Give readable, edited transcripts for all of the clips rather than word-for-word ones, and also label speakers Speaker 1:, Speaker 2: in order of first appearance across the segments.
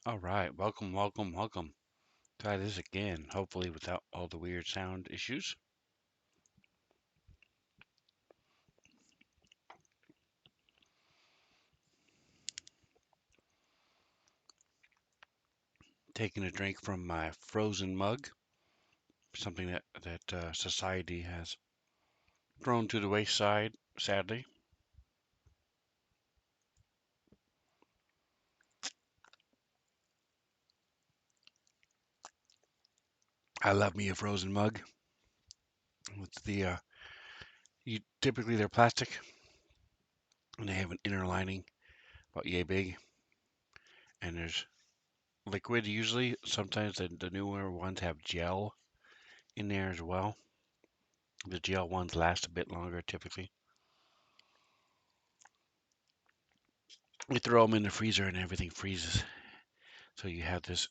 Speaker 1: All right, welcome, welcome, welcome. Try this again, hopefully without all the weird sound issues. Taking a drink from my frozen mug, something that society has thrown to the wayside, sadly. I love me a frozen mug. With typically they're plastic and they have an inner lining about yay big, and there's liquid usually. Sometimes the newer ones have gel in there as well. The gel ones last a bit longer typically. We throw them in the freezer and everything freezes. So you have this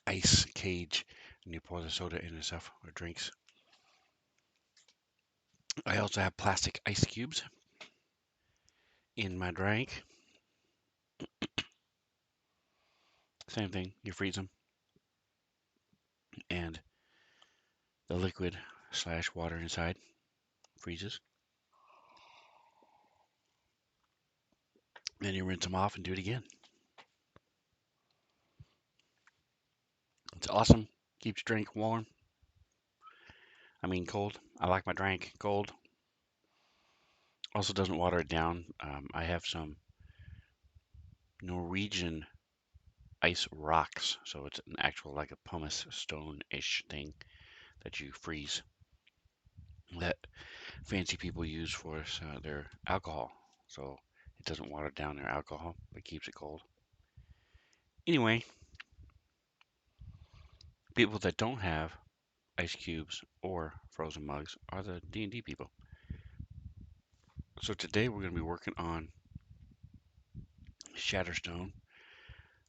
Speaker 1: ice cage and you pour the soda in and stuff or drinks. I also have plastic ice cubes in my drink. Same thing, you freeze them and the liquid slash water inside freezes. Then you rinse them off and do it again. It's awesome. Keeps your drink warm. I mean cold. I like my drink cold. Also doesn't water it down. I have some Norwegian ice rocks, so it's an actual like a pumice stone-ish thing that you freeze that fancy people use for their alcohol. So it doesn't water down their alcohol, but keeps it cold. Anyway, people that don't have ice cubes or frozen mugs are the D&D people. So today we're going to be working on Shatterstone.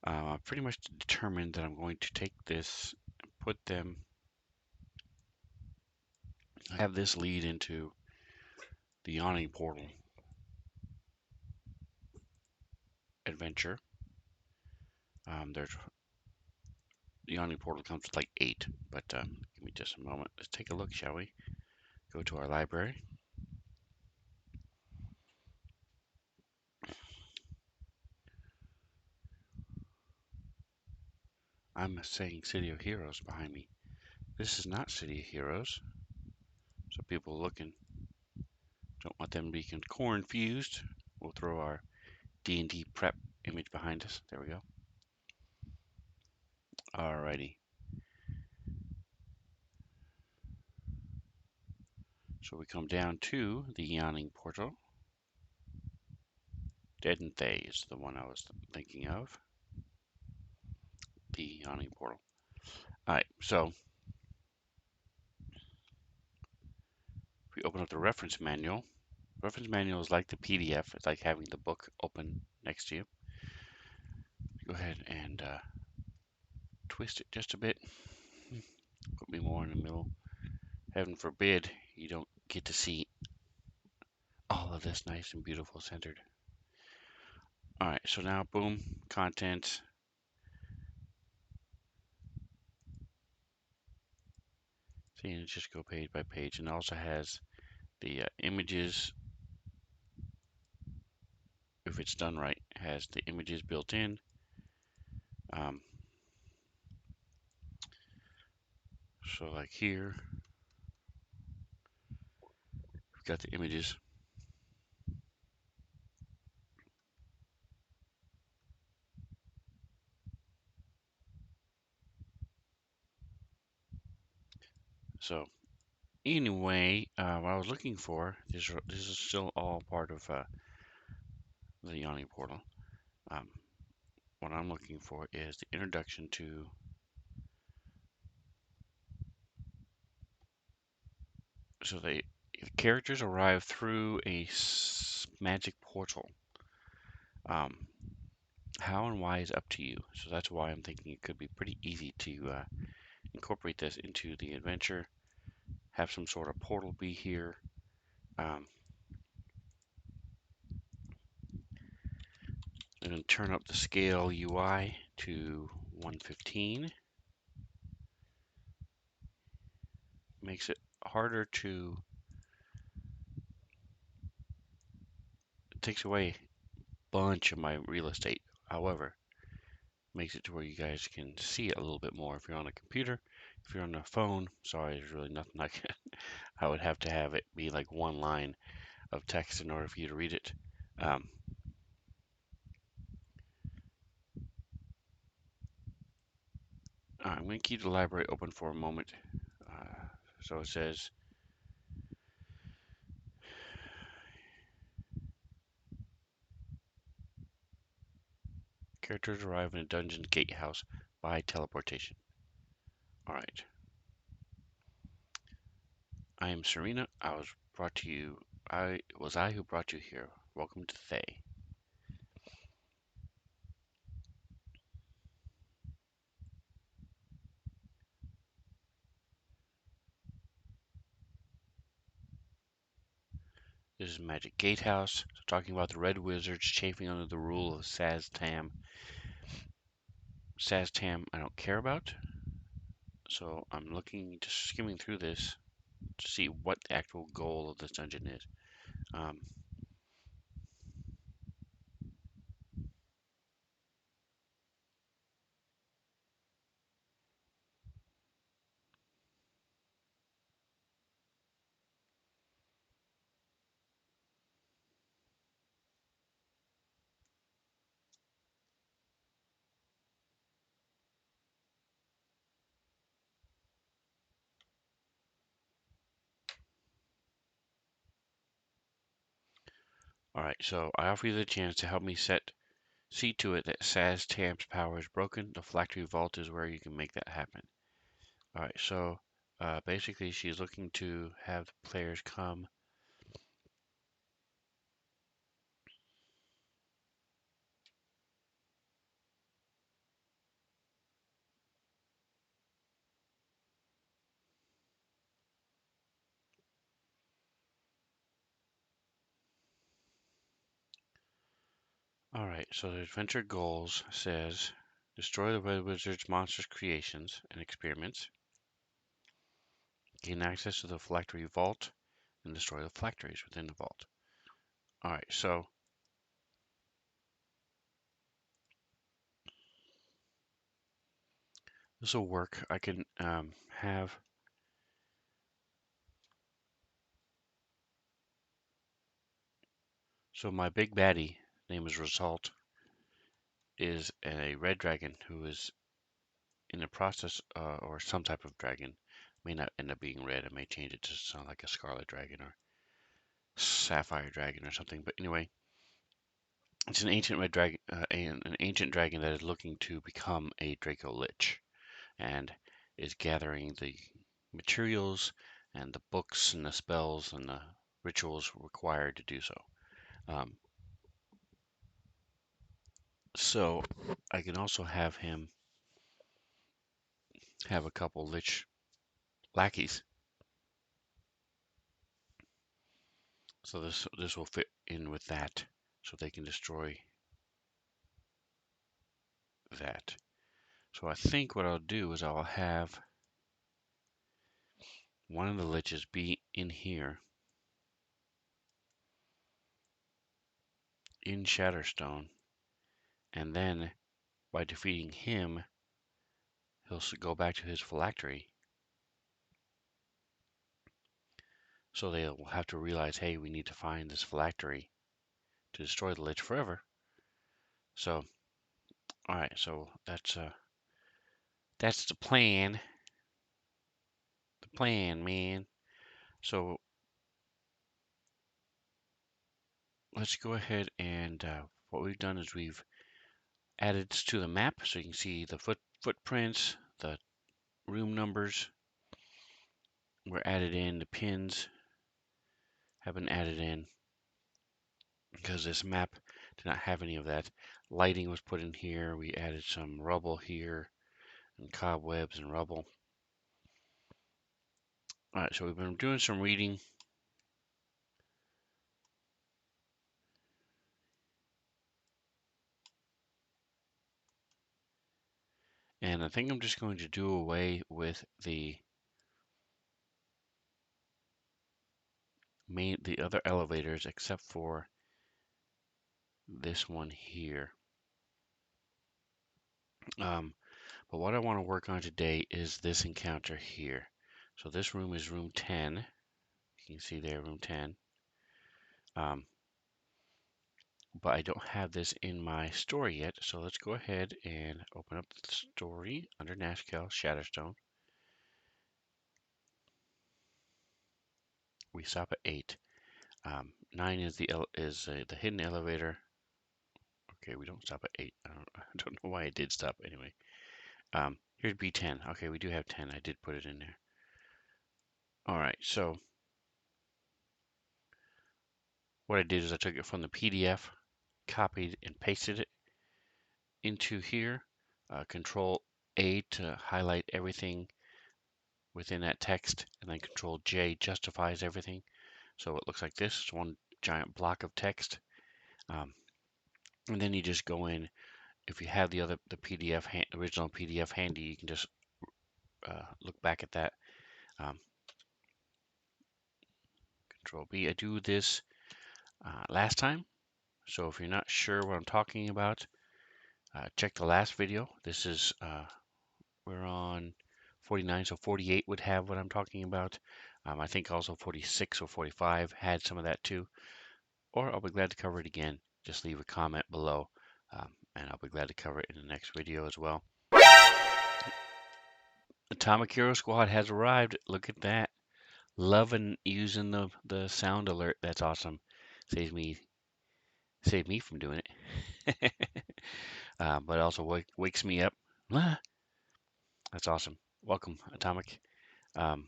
Speaker 1: I pretty much determined that I'm going to take this, put them, have this lead into the Yawning Portal adventure. There's the Yawning Portal comes with like 8, but give me just a moment. Let's take a look, shall we? Go to our library. I'm saying City of Heroes behind me. This is not City of Heroes. So people looking, don't want them to be confused. We'll throw our D&D prep image behind us. There we go. Alrighty. So we come down to the Yawning Portal. Dedenthay is the one I was thinking of. The Yawning Portal. Alright, so if we open up the reference manual is like the PDF. It's like having the book open next to you. Go ahead and twist it just a bit. Put me more in the middle. Heaven forbid you don't get to see all of this nice and beautiful centered. All right, so now boom, content. See, and just go page by page, and it also has the images. If it's done right, it has the images built in. Um, so like here, we've got the images. So anyway, what I was looking for, this is still all part of the Yawning Portal. Um, what I'm looking for is the introduction to. So the characters arrive through a magic portal. Um, how and why is up to you. So that's why I'm thinking it could be pretty easy to incorporate this into the adventure. Have some sort of portal be here. I'm going to turn up the scale UI to 115. Makes it harder to, it takes away a bunch of my real estate. However, makes it to where you guys can see it a little bit more if you're on a computer. If you're on a phone, sorry, there's really nothing I can. I would have to have it be like one line of text in order for you to read it. Um, I'm going to keep the library open for a moment. So it says, characters arrive in a dungeon gatehouse by teleportation. All right. I am Serena. I was brought to you. I who brought you here. Welcome to Thay. This is Magic Gatehouse. So talking about the Red Wizards chafing under the rule of Saztam. Saztam I don't care about. So I'm looking, just skimming through this to see what the actual goal of this dungeon is. Um, Alright, so I offer you the chance to help me see to it that Saztam's power is broken. The Phylactery Vault is where you can make that happen. Alright, so basically she's looking to have the players come. Alright, so the adventure goals says destroy the Red Wizard's monstrous creations and experiments, gain access to the Phylactery Vault, and destroy the phylacteries within the vault. Alright, so this will work. I can have, so my big baddie, name is Result, is a red dragon who is in the process, or some type of dragon. May not end up being red. It may change it to sound like a scarlet dragon or sapphire dragon or something. But anyway, it's an ancient red dragon, an ancient dragon that is looking to become a Draco Lich, and is gathering the materials and the books and the spells and the rituals required to do so. Um, so I can also have him have a couple Lich lackeys. So this will fit in with that, so they can destroy that. So I think what I'll do is I'll have one of the liches be in here in Shatterstone, and then by defeating him, he'll go back to his phylactery. So they'll have to realize, hey, we need to find this phylactery to destroy the lich forever. So, all right, so that's the plan. The plan, man. So let's go ahead and what we've done is we've added to the map, so you can see the footprints, the room numbers were added in, the pins have been added in because this map did not have any of that. Lighting was put in here. We added some rubble here and cobwebs and rubble. All right, so we've been doing some reading I think I'm just going to do away with the other elevators except for this one here. But what I want to work on today is this encounter here. So this room is room 10. You can see there, room 10. Um, but I don't have this in my story yet. So let's go ahead and open up the story under Nashkel, Shatterstone. We stop at 8. 9 is the hidden elevator. Okay, we don't stop at 8. I don't know why I did stop anyway. Here's B10. Okay, we do have 10. I did put it in there. All right, so what I did is I took it from the PDF, copied and pasted it into here. Control A to highlight everything within that text, and then Control J justifies everything. So it looks like this. It's one giant block of text. And then you just go in. If you have the original PDF handy, you can just look back at that. Control B. I do this last time. So if you're not sure what I'm talking about, check the last video. This is, we're on 49, so 48 would have what I'm talking about. I think also 46 or 45 had some of that too. Or I'll be glad to cover it again. Just leave a comment below, and I'll be glad to cover it in the next video as well. Atomic Hero Squad has arrived. Look at that. Loving using the sound alert. That's awesome. Saved me from doing it. But also wakes me up. Ah, that's awesome. Welcome, Atomic. That's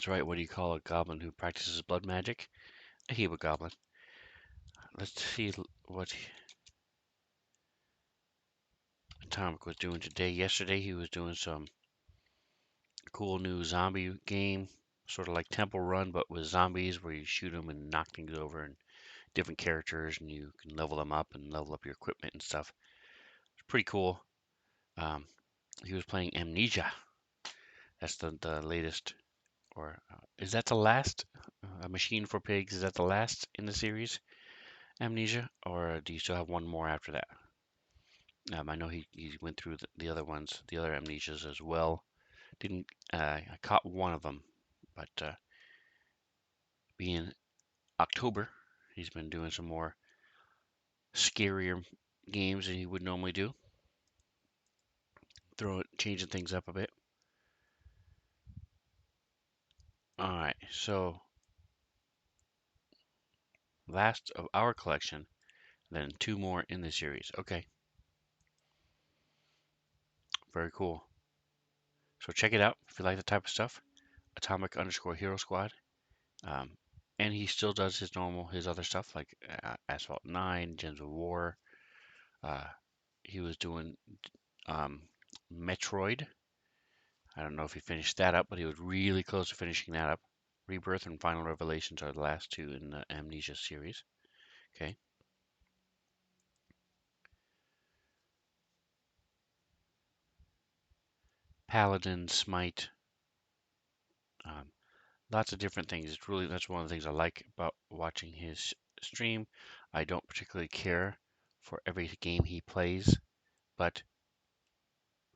Speaker 1: right. What do you call a goblin who practices blood magic? A Heba goblin. Let's see what Atomic was doing today. Yesterday, he was doing some cool new zombie game, sort of like Temple Run, but with zombies, where you shoot them and knock things over, and different characters, and you can level them up and level up your equipment and stuff. It's pretty cool. He was playing Amnesia. That's the latest, or is that the last? A Machine for Pigs, is that the last in the series, Amnesia, or do you still have one more after that? I know he went through the other ones, the other Amnesias as well. Didn't I caught one of them, but being October, he's been doing some more scarier games than he would normally do. Changing things up a bit. All right, so last of our collection, then 2 more in the series. Okay, very cool. So check it out if you like the type of stuff. Atomic_Hero Squad. And he still does his other stuff like Asphalt 9, Gems of War. He was doing Metroid. I don't know if he finished that up, but he was really close to finishing that up. Rebirth and Final Revelations are the last 2 in the Amnesia series. Okay. Paladin, Smite, lots of different things. That's one of the things I like about watching his stream. I don't particularly care for every game he plays, but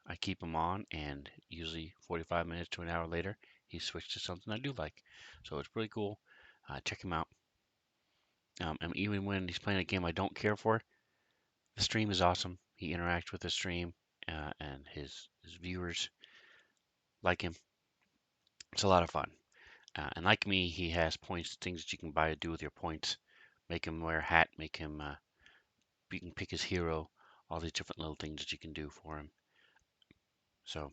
Speaker 1: I keep him on, and usually 45 minutes to an hour later, he switched to something I do like. So it's pretty cool. Check him out. And even when he's playing a game I don't care for, the stream is awesome. He interacts with the stream, and his viewers like him. It's a lot of fun. And like me, he has points, things that you can buy to do with your points. Make him wear a hat, you can pick his hero, all these different little things that you can do for him. So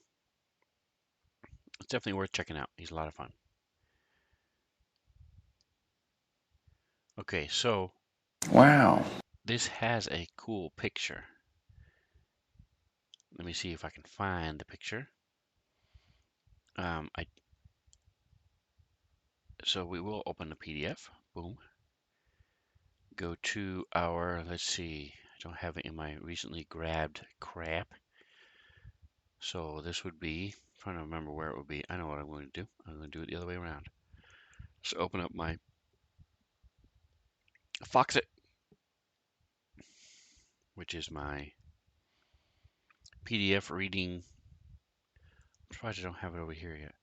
Speaker 1: it's definitely worth checking out. He's a lot of fun. Okay, so
Speaker 2: Wow.
Speaker 1: this has a cool picture. Let me see if I can find the picture. So we will open the PDF. Boom. Go to our, let's see, I don't have it in my recently grabbed crap. So this would be, I'm trying to remember where it would be. I know what I'm going to do. I'm going to do it the other way around. So open up my Foxit, which is my PDF reading. I'm surprised I don't have it over here yet.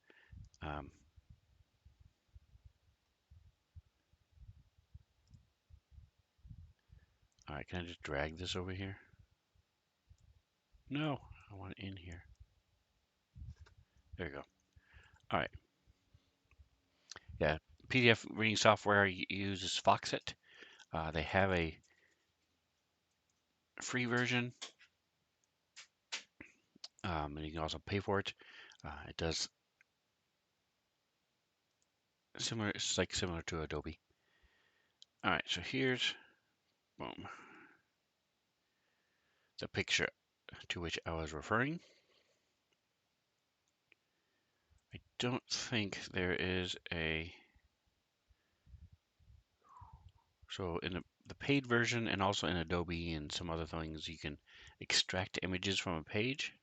Speaker 1: All right, can I just drag this over here? No, I want it in here. There you go. All right. Yeah, PDF reading software uses Foxit. They have a free version, and you can also pay for it. It does similar. It's like similar to Adobe. All right, so here's boom the picture to which I was referring. I don't think there is a so in the paid version and also in Adobe and some other things you can extract images from a page.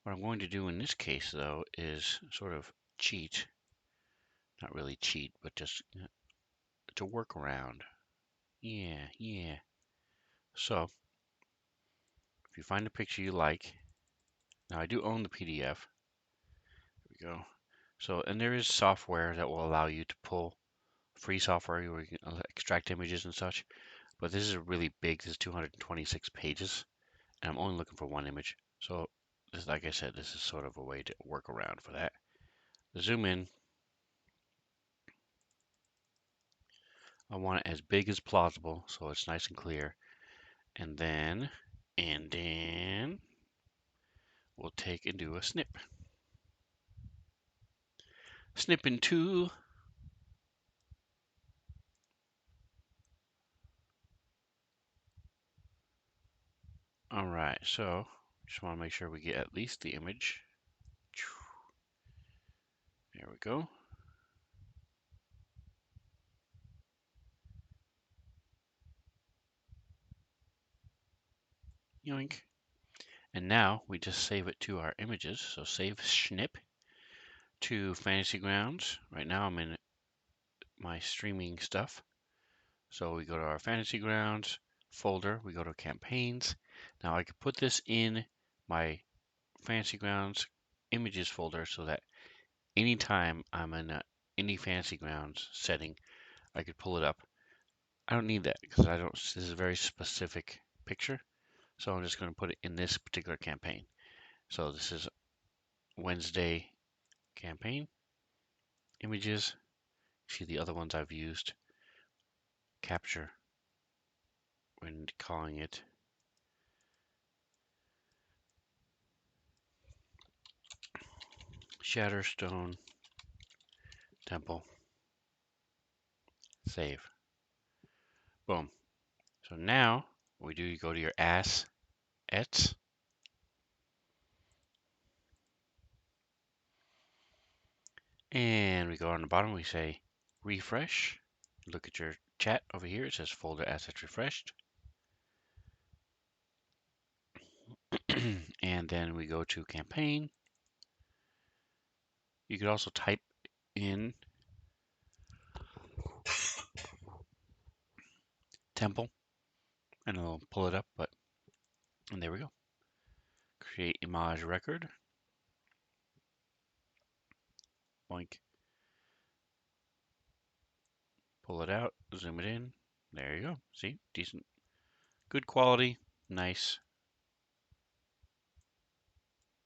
Speaker 1: What I'm going to do in this case though is sort of cheat, not really cheat, but just to work around. Yeah. So if you find a picture you like, now I do own the PDF. There we go. So, and there is software that will allow you to pull free software where you can extract images and such. But this is really big. This is 226 pages, and I'm only looking for one image. So, this, like I said, this is sort of a way to work around for that. Zoom in. I want it as big as plausible, so it's nice and clear. And then we'll take and do a snip. Snip in two. All right, so just want to make sure we get at least the image. There we go. Yoink. And now we just save it to our images. So save snip to Fantasy Grounds. Right now I'm in my streaming stuff. So we go to our Fantasy Grounds folder. We go to campaigns. Now I could put this in my Fantasy Grounds images folder so that anytime I'm in a any Fantasy Grounds setting, I could pull it up. I don't need that because I don't. This is a very specific picture. So I'm just going to put it in this particular campaign. So this is Wednesday campaign images. See the other ones I've used. Capture when calling it Shatterstone Temple. Save. Boom. So now what we do, you go to your assets, and we go on the bottom. We say refresh. Look at your chat over here. It says folder assets refreshed. And then we go to campaign. You could also type in temple and it'll pull it up, and there we go. Create image record. Boink. Pull it out, zoom it in. There you go. See? Decent. Good quality. Nice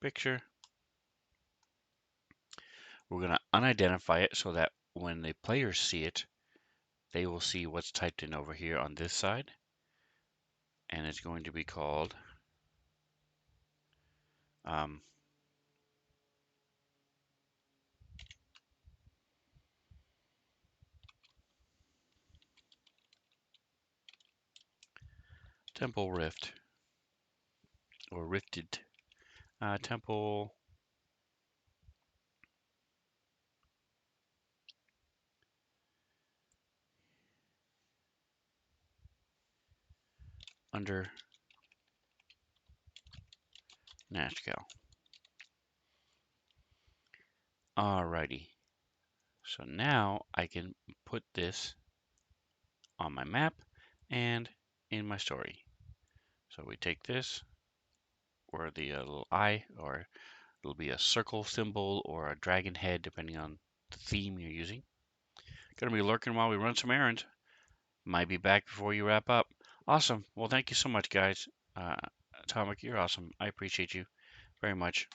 Speaker 1: picture. We're going to unidentify it so that when the players see it, they will see what's typed in over here on this side. And it's going to be called Temple Rift or Rifted. Temple under Nashkel. Alrighty. So now I can put this on my map and in my story. So we take this, or the little eye, or it'll be a circle symbol or a dragon head, depending on the theme you're using. Gonna be lurking while we run some errands. Might be back before you wrap up. Awesome. Well, thank you so much, guys. Atomic, you're awesome. I appreciate you very much.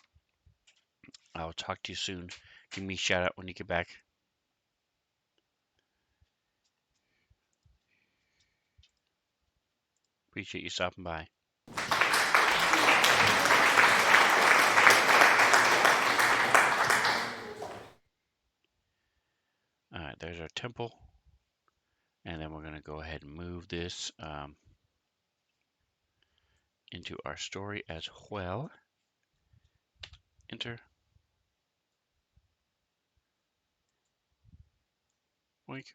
Speaker 1: I'll talk to you soon. Give me a shout out when you get back. Appreciate you stopping by. All right, there's our temple. And then we're going to go ahead and move this into our story as well. Enter. Oink.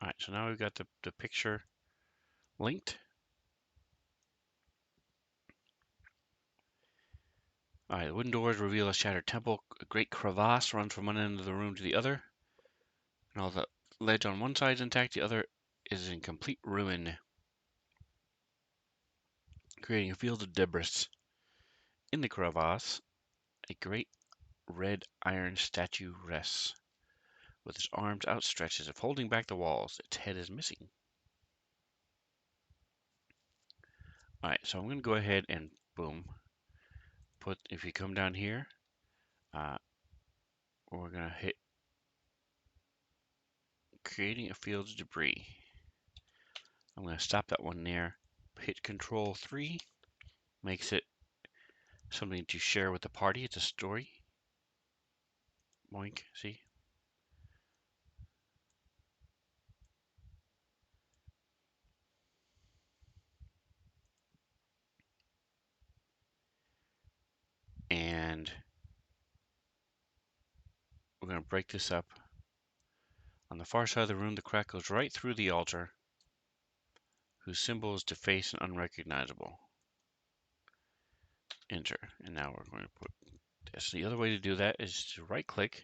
Speaker 1: All right, so now we've got the picture linked. All right, the wooden doors reveal a shattered temple. A great crevasse runs from one end of the room to the other. And all the ledge on one side is intact, the other is in complete ruin, creating a field of debris. In the crevasse, a great red iron statue rests, with its arms outstretched as if holding back the walls. Its head is missing. All right, so I'm going to go ahead and boom. If you come down here, we're going to hit creating a field of debris. I'm going to stop that one there. Hit Control 3, makes it something to share with the party. It's a story. Boink, see? And we're going to break this up. On the far side of the room, the crack goes right through the altar, whose symbol is defaced and unrecognizable. Enter. And now we're going to put this. The other way to do that is to right click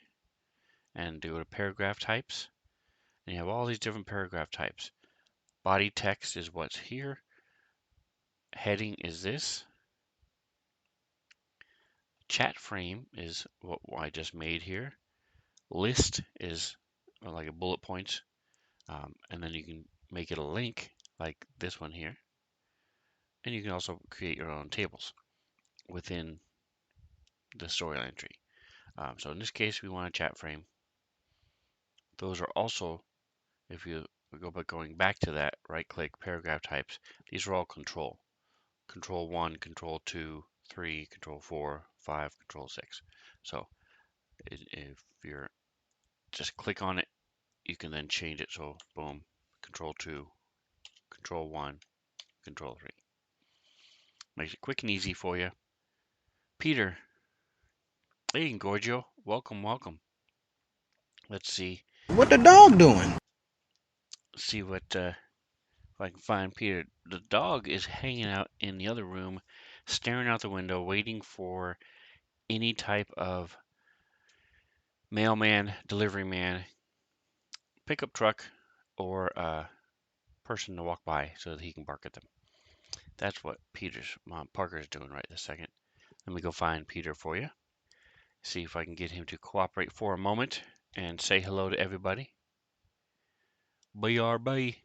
Speaker 1: and do a paragraph types. And you have all these different paragraph types. Body text is what's here. Heading is this. Chat frame is what I just made here. List is like a bullet points. And then you can make it a link like this one here. And you can also create your own tables within the storyline tree. So in this case, we want a chat frame. Those are also, if you go by going back to that, right click, paragraph types, these are all control. Control 1, Control 2, 3, Control 4, 5, Control 6. So if you're just click on it, you can then change it. So boom, Control 2, Control 1, Control 3. Makes it quick and easy for you. Peter. Hey, Gorgio. Welcome, welcome. Let's see.
Speaker 2: What the dog doing?
Speaker 1: See what if I can find Peter. The dog is hanging out in the other room, staring out the window, waiting for any type of mailman, delivery man, pickup truck, or person to walk by so that he can bark at them. That's what Parker's doing right this second. Let me go find Peter for you. See if I can get him to cooperate for a moment and say hello to everybody. BRB.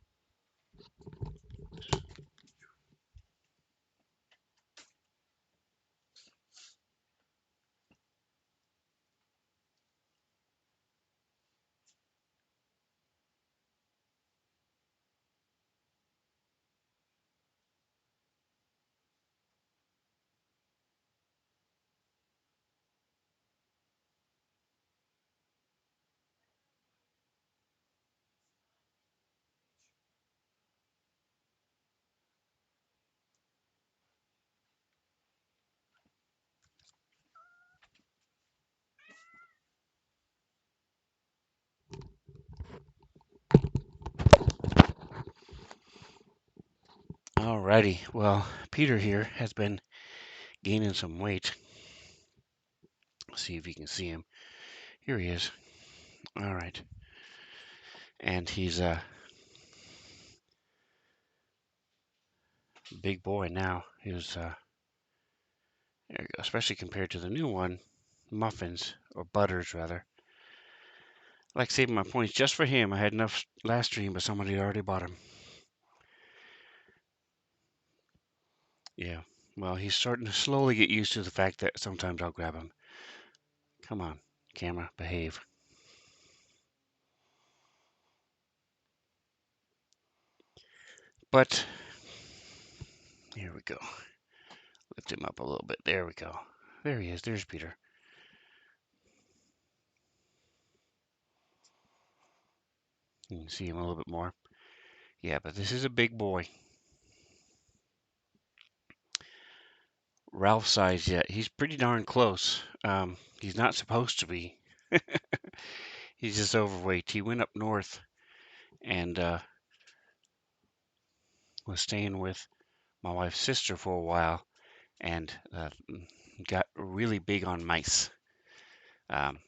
Speaker 1: Alrighty, well, Peter here has been gaining some weight. See if you can see him. Here he is. All right. And he's a big boy now. He was, especially compared to the new one, Muffins, or Butters rather. I like saving my points just for him. I had enough last stream, but somebody had already bought him. Yeah. Well, he's starting to slowly get used to the fact that sometimes I'll grab him. Come on, camera, behave. But here we go. Lift him up a little bit. There we go. There he is. There's Peter. You can see him a little bit more. Yeah, but this is a big boy. Ralph size yet. He's pretty darn close. He's not supposed to be. He's just overweight. He went up north and was staying with my wife's sister for a while and got really big on mice. Um,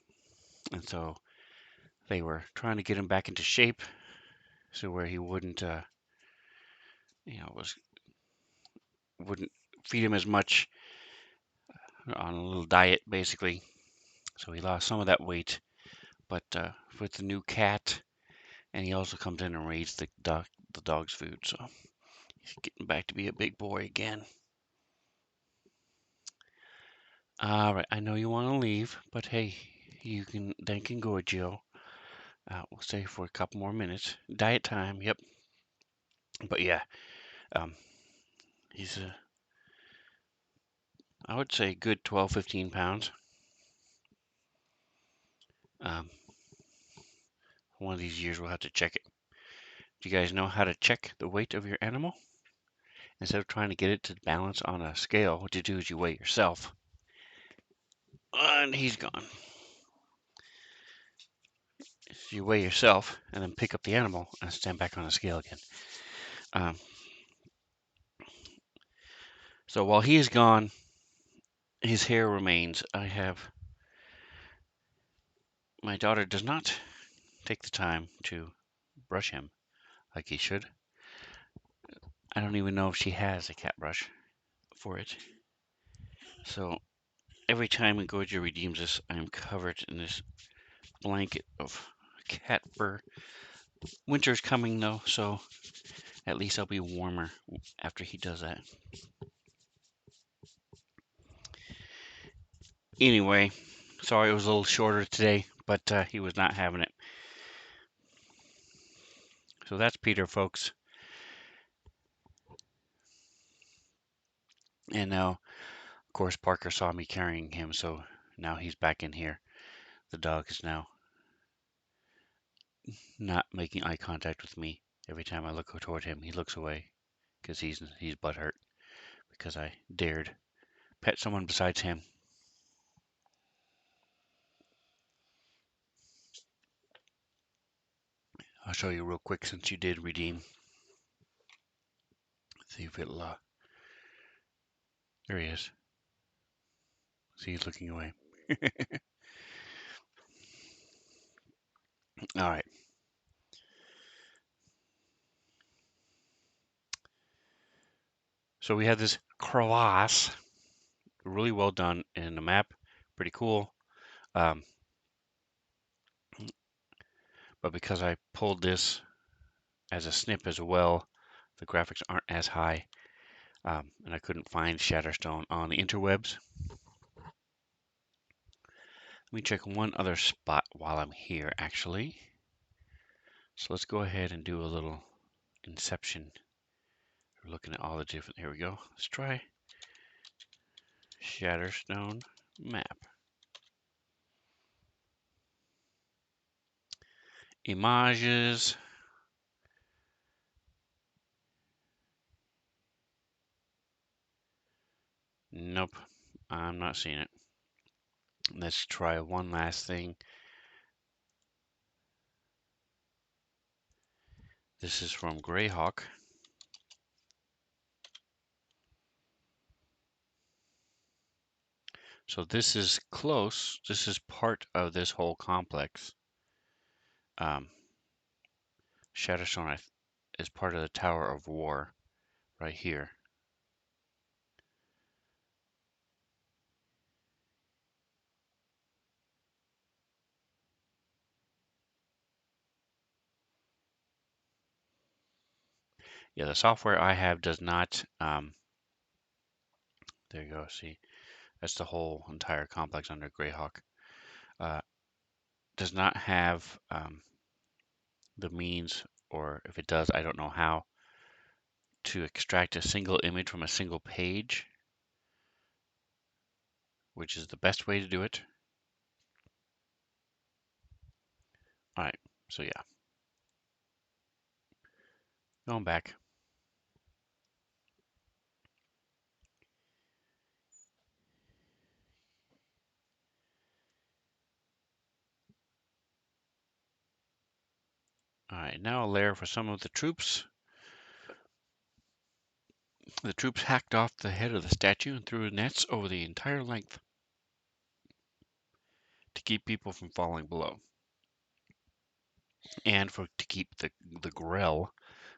Speaker 1: and so they were trying to get him back into shape so where he wouldn't, wouldn't feed him as much on a little diet basically. So he lost some of that weight, but with the new cat, and he also comes in and raids the dog's food. So he's getting back to be a big boy again. All right, I know you want to leave, but hey, you can go, Joe. We'll stay for a couple more minutes. Diet time, yep. But yeah, um, he's I would say good 12, 15 pounds. Um, one of these years we'll have to check it. Do you guys know how to check the weight of your animal? Instead of trying to get it to balance on a scale, what you do is you weigh yourself. And he's gone. You weigh yourself and then pick up the animal and stand back on a scale again. Um, so while he is gone, his hair remains. My daughter does not take the time to brush him like he should. I don't even know if she has a cat brush for it. So every time Gojo redeems this, I am covered in this blanket of cat fur. Winter's coming though, so at least I'll be warmer after he does that. Anyway, sorry it was a little shorter today, but he was not having it. So that's Peter, folks. And now, of course, Parker saw me carrying him, so now he's back in here. The dog is now not making eye contact with me. Every time I look toward him, he looks away because he's butthurt because I dared pet someone besides him. I'll show you real quick since you did redeem. See if it'll. There he is. See, he's looking away. All right. So we have this crevasse, really well done in the map, pretty cool. But because I pulled this as a snip as well, the graphics aren't as high, and I couldn't find Shatterstone on the interwebs. Let me check one other spot while I'm here, actually. So let's go ahead and do a little inception. We're looking at all the different. Here we go. Let's try Shatterstone map. Images. Nope, I'm not seeing it. Let's try one last thing. This is from Greyhawk. So this is close. This is part of this whole complex. Shatterstone is part of the Tower of War right here. Yeah, the software I have does not, there you go, see, that's the whole entire complex under Greyhawk. Does not have the means, or if it does, I don't know how, to extract a single image from a single page, which is the best way to do it. All right, so yeah, going back. All right, now a layer for some of the troops. The troops hacked off the head of the statue and threw nets over the entire length to keep people from falling below, and to keep the Grell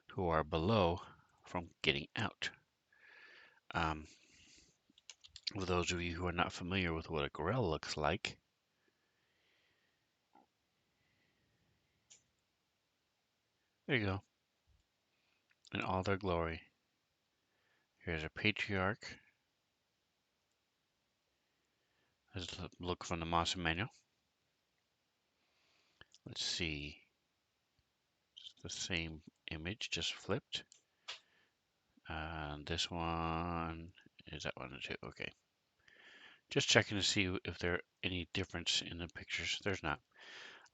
Speaker 1: who are below from getting out. For those of you who are not familiar with what a Grell looks like, there you go, in all their glory. Here's a patriarch. Let's look from the Mossa manual. Let's see. It's the same image, just flipped. This one is that one too. Okay. Just checking to see if there any difference in the pictures. There's not.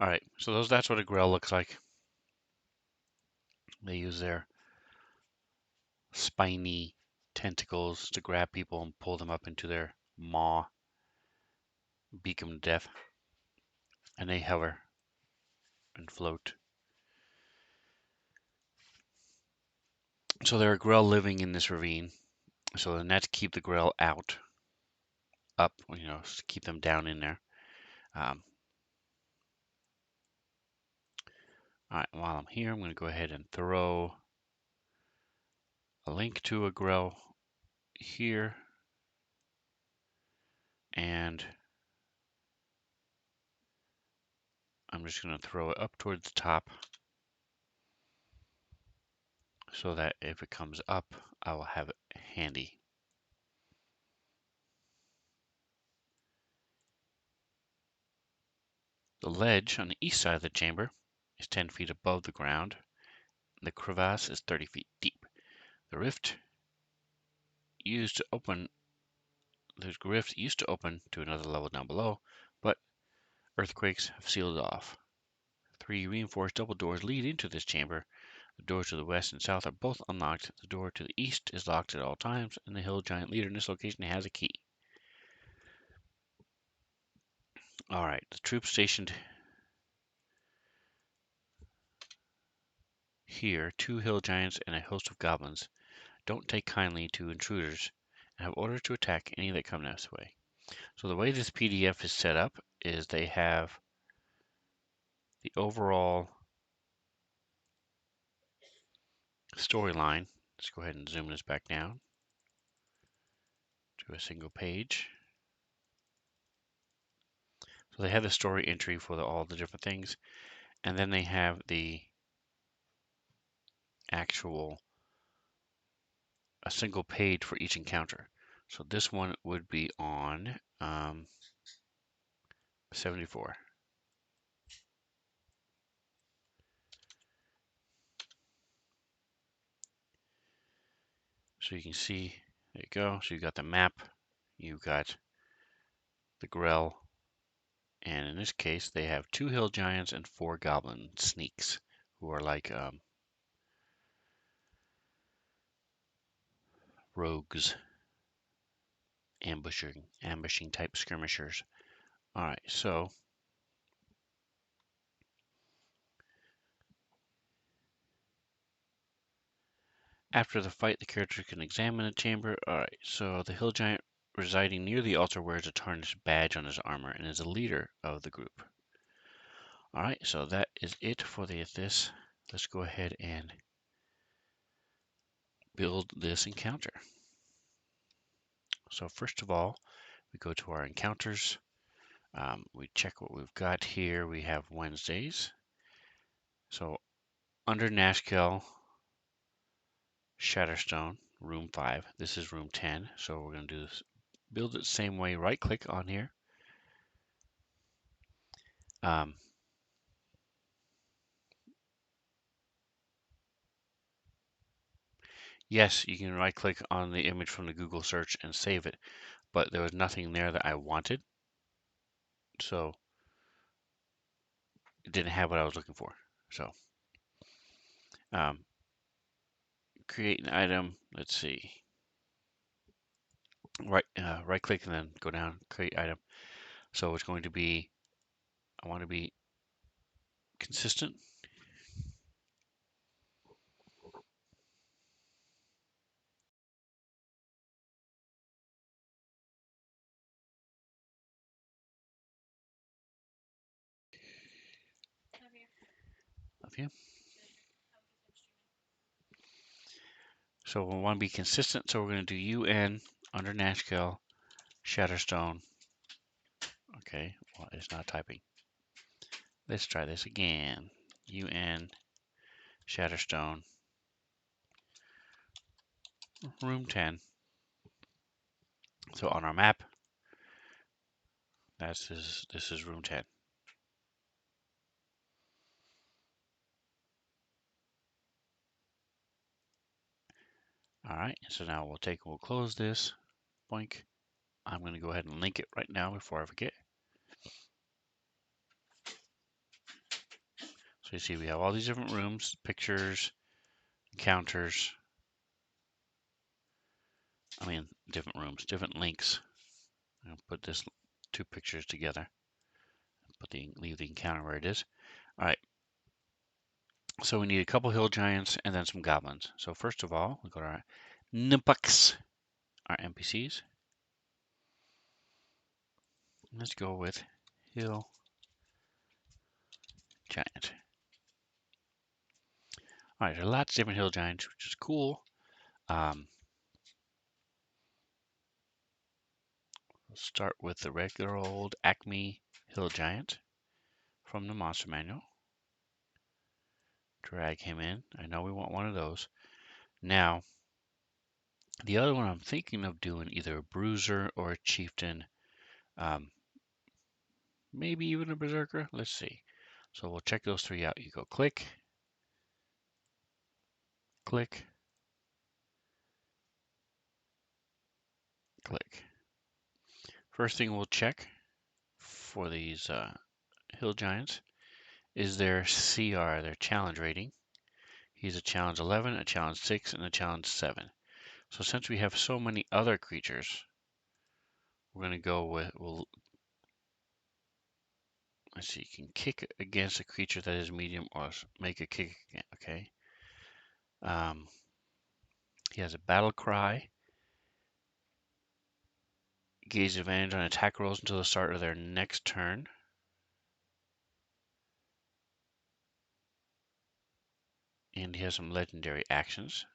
Speaker 1: All right. So that's what a Grell looks like. They use their spiny tentacles to grab people and pull them up into their maw, beak them to death, and they hover and float. So there are Grell living in this ravine. So the nets keep the Grell out, up, to keep them down in there. All right, while I'm here, I'm going to go ahead and throw a link to a Grell here, and I'm just going to throw it up towards the top so that if it comes up, I will have it handy. The ledge on the east side of the chamber is 10 feet above the ground. The crevasse is 30 feet deep. The rift used to open to another level down below, but earthquakes have sealed it off. 3 reinforced double doors lead into this chamber. The doors to the west and south are both unlocked. The door to the east is locked at all times, and the hill giant leader in this location has a key. All right, the troops stationed here, 2 hill giants and a host of goblins, don't take kindly to intruders and have orders to attack any that come this way. So the way this PDF is set up is they have the overall storyline. Let's go ahead and zoom this back down to a single page. So they have the story entry for all the different things, and then they have the actual a single page for each encounter. So this one would be on 74. So you can see, there you go. So you got the map, you got the Grell, and in this case they have 2 hill giants and 4 goblin sneaks who are like rogues, ambushing type skirmishers. All right, so after the fight, the character can examine the chamber. All right, so the hill giant residing near the altar wears a tarnished badge on his armor and is a leader of the group. All right, so that is it for this. Let's go ahead and build this encounter. So first of all, we go to our encounters. We check what we've got here. We have Wednesdays. So under Nashkel, Shatterstone, room 5. This is room 10. So we're going to do this. Build it the same way. Right click on here. Yes, you can right click on the image from the Google search and save it, but there was nothing there that I wanted. So it didn't have what I was looking for. So create an item. Let's see. Right click and then go down, create item. So it's going to be, I want to be consistent. Okay. So we want to be consistent. So we're going to do UN under Nashkel, Shatterstone. Okay, well, it's not typing. Let's try this again. UN, Shatterstone, room 10. So on our map, this is room 10. All right, so now we'll close this. Boink. I'm going to go ahead and link it right now before I forget. So you see we have all these different rooms, pictures, encounters. I mean, different rooms, different links. I'll put this 2 pictures together. Leave the encounter where it is. All right. So we need a couple hill giants and then some goblins. So first of all, we go to our Nimpuks, our NPCs. Let's go with hill giant. All right, there are lots of different hill giants, which is cool. We'll start with the regular old Acme hill giant from the monster manual. Drag him in. I know we want one of those. Now, the other one I'm thinking of doing either a bruiser or a chieftain, maybe even a berserker. Let's see. So we'll check those 3 out. You go click, click, click. First thing we'll check for these hill giants is their CR, their challenge rating. He's a challenge 11, a challenge 6, and a challenge 7. So since we have so many other creatures, we're going to go with, let's see, you can kick against a creature that is medium or make a kick again, okay? He has a battle cry. Gains advantage on attack rolls until the start of their next turn. And he has some legendary actions.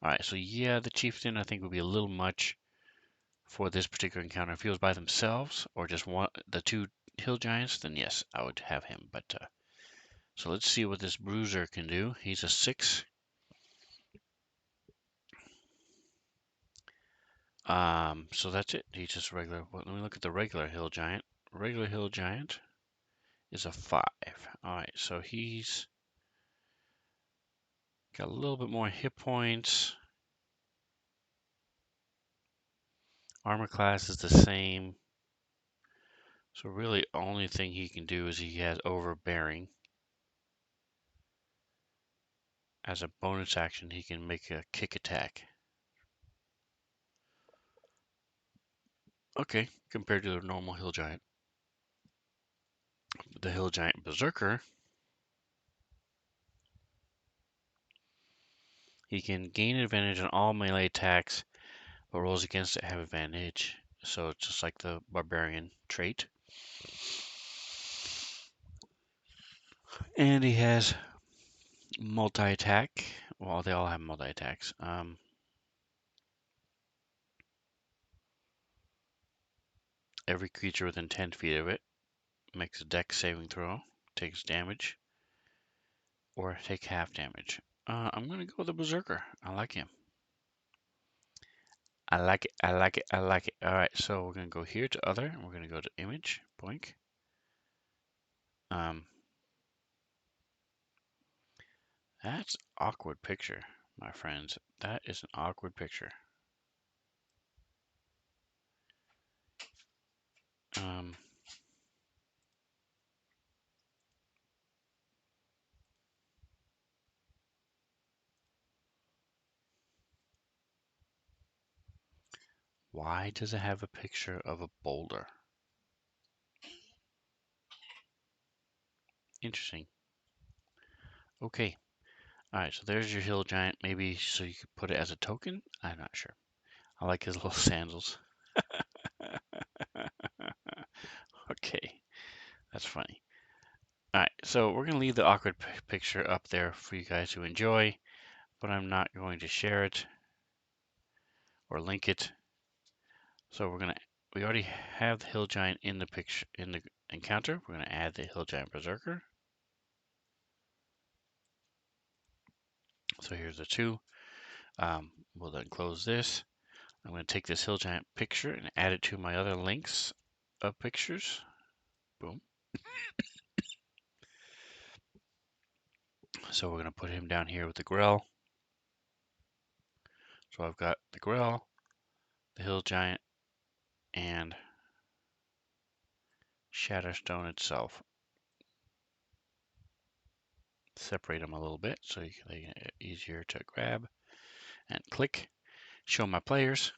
Speaker 1: Alright, so yeah, the chieftain I think would be a little much for this particular encounter. If he was by themselves or just the 2 hill giants, then yes, I would have him. But so let's see what this bruiser can do. He's a 6. So that's it. He's just regular. Well, let me look at the regular hill giant. Regular hill giant is a 5. All right, so he's got a little bit more hit points. Armor class is the same. So really, only thing he can do is he has overbearing. As a bonus action, he can make a kick attack. Okay, compared to the normal hill giant. The hill giant berserker, he can gain advantage on all melee attacks but rolls against it have advantage. So it's just like the barbarian trait. And he has multi-attack. Well, they all have multi-attacks. Every creature within 10 feet of it makes a dex saving throw, takes damage, or take half damage. I'm going to go with the Berserker. I like him. I like it. I like it. I like it. All right, so we're going to go here to other, and we're going to go to image, boink. That's awkward picture, my friends. That is an awkward picture. Why does it have a picture of a boulder? Interesting. Okay. All right, so there's your hill giant. Maybe so you could put it as a token? I'm not sure. I like his little sandals. Okay, that's funny. All right, so we're going to leave the awkward picture up there for you guys to enjoy, but I'm not going to share it or link it. So we already have the hill giant in the picture, in the encounter. We're going to add the hill giant berserker. So here's the two. We'll then close this. I'm going to take this hill giant picture and add it to my other links of pictures. Boom. So we're going to put him down here with the Grell. So I've got the Grell, the hill giant, and Shatterstone itself. Separate them a little bit so they get easier to grab and click. Show my players.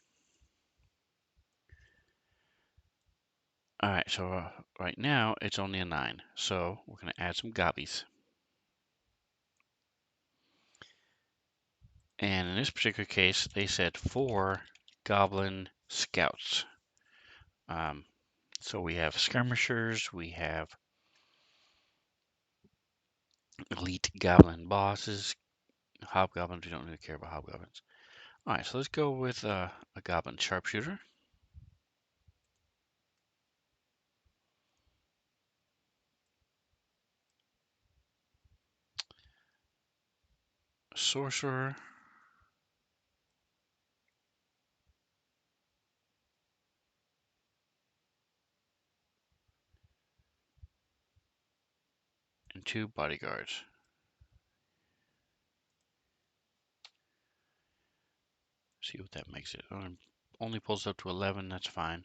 Speaker 1: All right, so right now it's only a 9. So we're going to add some gobbies. And in this particular case, they said 4 goblin scouts. So we have skirmishers, we have elite goblin bosses, hobgoblins. We don't really care about hobgoblins. All right, so let's go with a goblin sharpshooter. Sorcerer. And 2 bodyguards. See what that makes it. Only pulls up to 11, that's fine.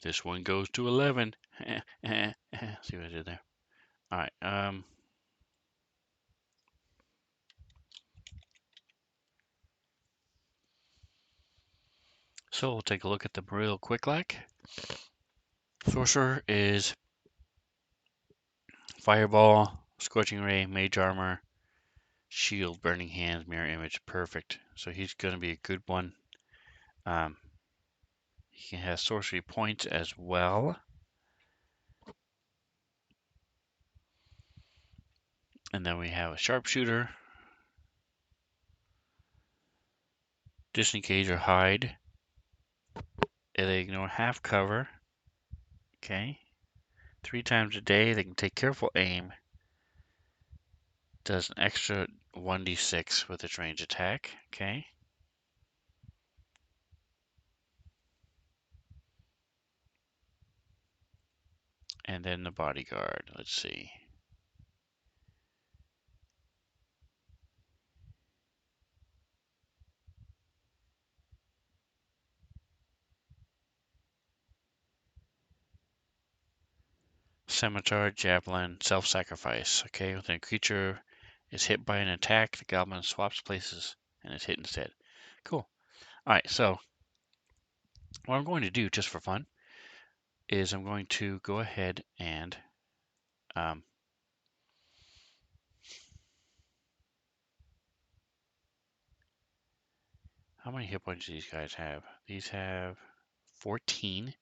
Speaker 1: This one goes to 11. See what I did there? All right. So we'll take a look at them real quick like. Sorcerer is Fireball, Scorching Ray, Mage Armor, Shield, Burning Hands, Mirror Image. Perfect. So he's going to be a good one. He has sorcery points as well. And then we have a Sharpshooter, Disengage or Hide. They ignore half cover. Okay. 3 times a day. They can take careful aim. Does an extra 1d6 with its range attack. Okay. And then the bodyguard. Let's see. Scimitar, Javelin, Self-Sacrifice. Okay, when a creature is hit by an attack, the goblin swaps places and is hit instead. Cool. Alright, so what I'm going to do, just for fun, is I'm going to go ahead and How many hit points do these guys have? These have 14.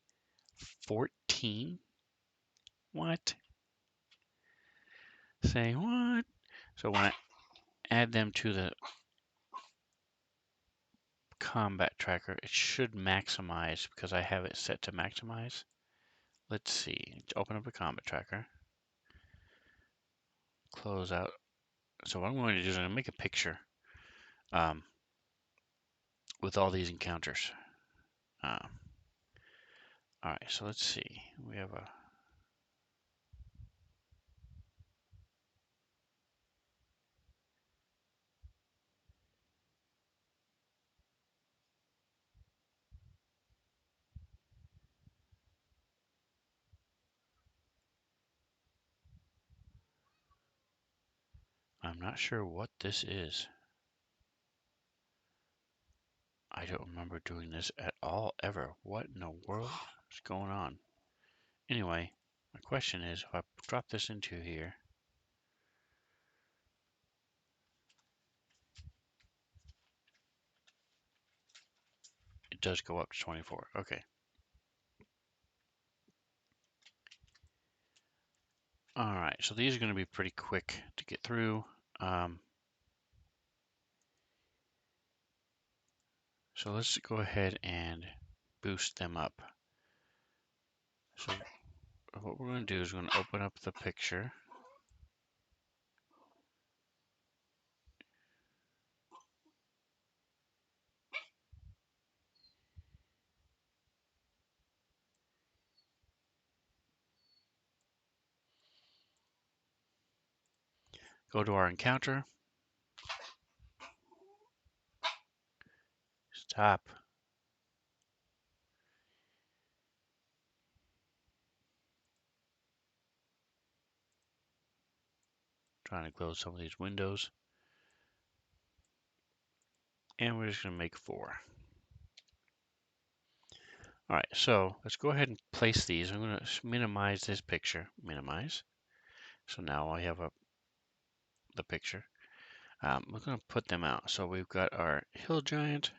Speaker 1: 14? What? Saying what? So when I add them to the combat tracker, it should maximize because I have it set to maximize. Let's see. Open up a combat tracker. Close out. So what I'm going to do is I'm going to make a picture with all these encounters. All right, so let's see. We have a I'm not sure what this is. I don't remember doing this at all, ever. What in the world is going on? Anyway, my question is, if I drop this into here, it does go up to 24. Okay. All right, so these are going to be pretty quick to get through. So let's go ahead and boost them up. So what we're going to do is we're going to open up the picture. Go to our encounter. Stop. Trying to close some of these windows. And we're just going to make 4. All right, so let's go ahead and place these. I'm going to minimize this picture. Minimize. So now I have the picture. We're going to put them out. So we've got our hill giant.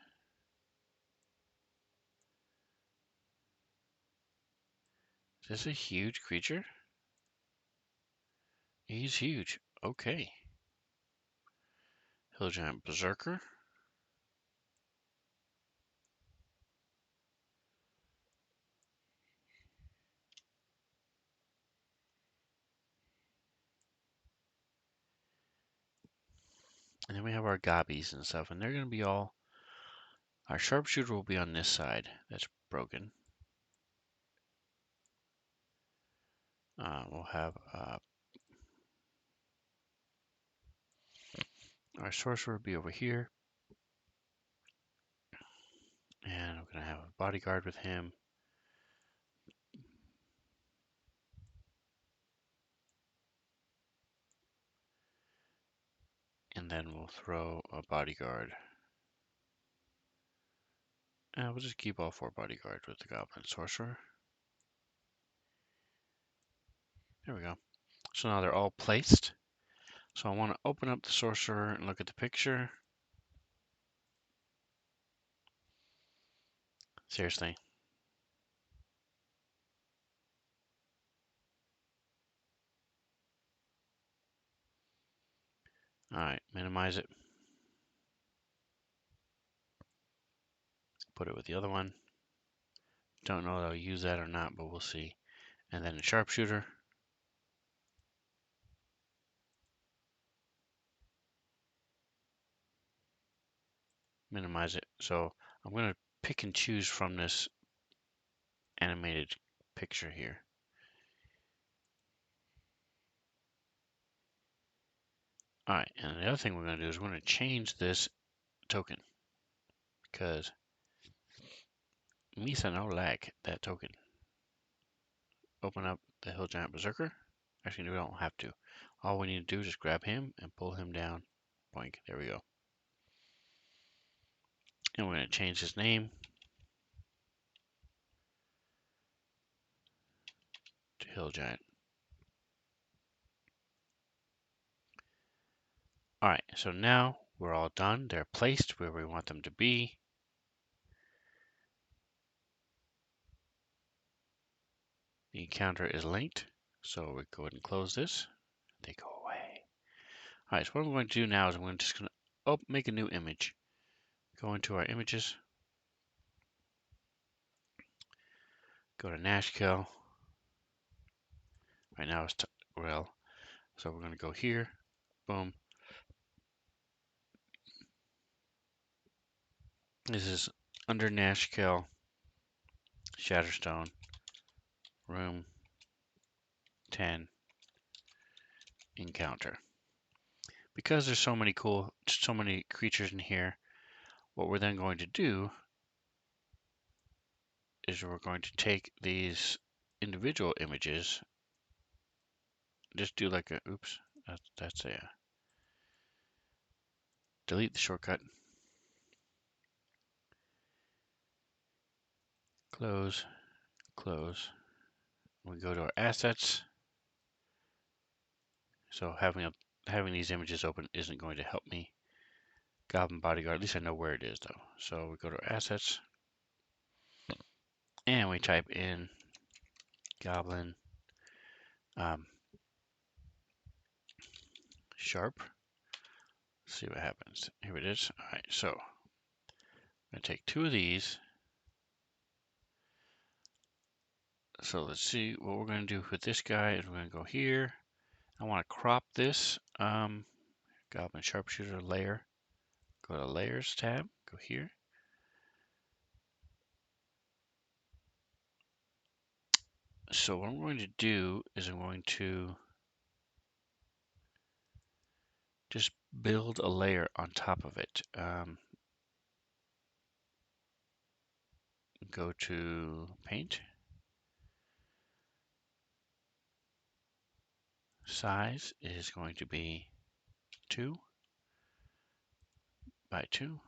Speaker 1: Is this a huge creature? He's huge. Okay. Hill giant berserker. And then we have our gobbies and stuff, and they're going to be all. Our sharpshooter will be on this side. That's broken. We'll have our sorcerer be over here. And I'm going to have a bodyguard with him. And then we'll throw a bodyguard. And we'll just keep all 4 bodyguards with the goblin sorcerer. There we go. So now they're all placed. So I want to open up the sorcerer and look at the picture. Seriously. Alright, minimize it. Put it with the other one. Don't know if I'll use that or not, but we'll see. And then the sharpshooter. Minimize it. So I'm going to pick and choose from this animated picture here. Alright, and the other thing we're going to do is we're going to change this token. Because Misa no like that token. Open up the Hill Giant Berserker. Actually, we don't have to. All we need to do is just grab him and pull him down. Boink. There we go. And we're going to change his name to Hill Giant. Alright, so now we're all done. They're placed where we want them to be. The encounter is linked, so we go ahead and close this. They go away. All right, so what I'm going to do now is I'm just going to make a new image. Go into our images, go to Nashkel. Right now it's rel, so we're going to go here. Boom. This is under Nashkel, Shatterstone, room 10, encounter. Because there's so many creatures in here, what we're then going to do is we're going to take these individual images, just do like a, oops, that's a, delete the shortcut, close, close. We go to our assets. So having these images open isn't going to help me. Goblin Bodyguard, at least I know where it is though. So we go to our assets and we type in Goblin Sharp. See what happens. Here it is. All right, so I'm going to take 2 of these. So let's see what we're going to do with this guy is we're going to go here. I want to crop this Goblin Sharpshooter layer. Go to Layers tab, go here. So what I'm going to do is I'm going to just build a layer on top of it. Go to Paint. Size is going to be 2 by 2.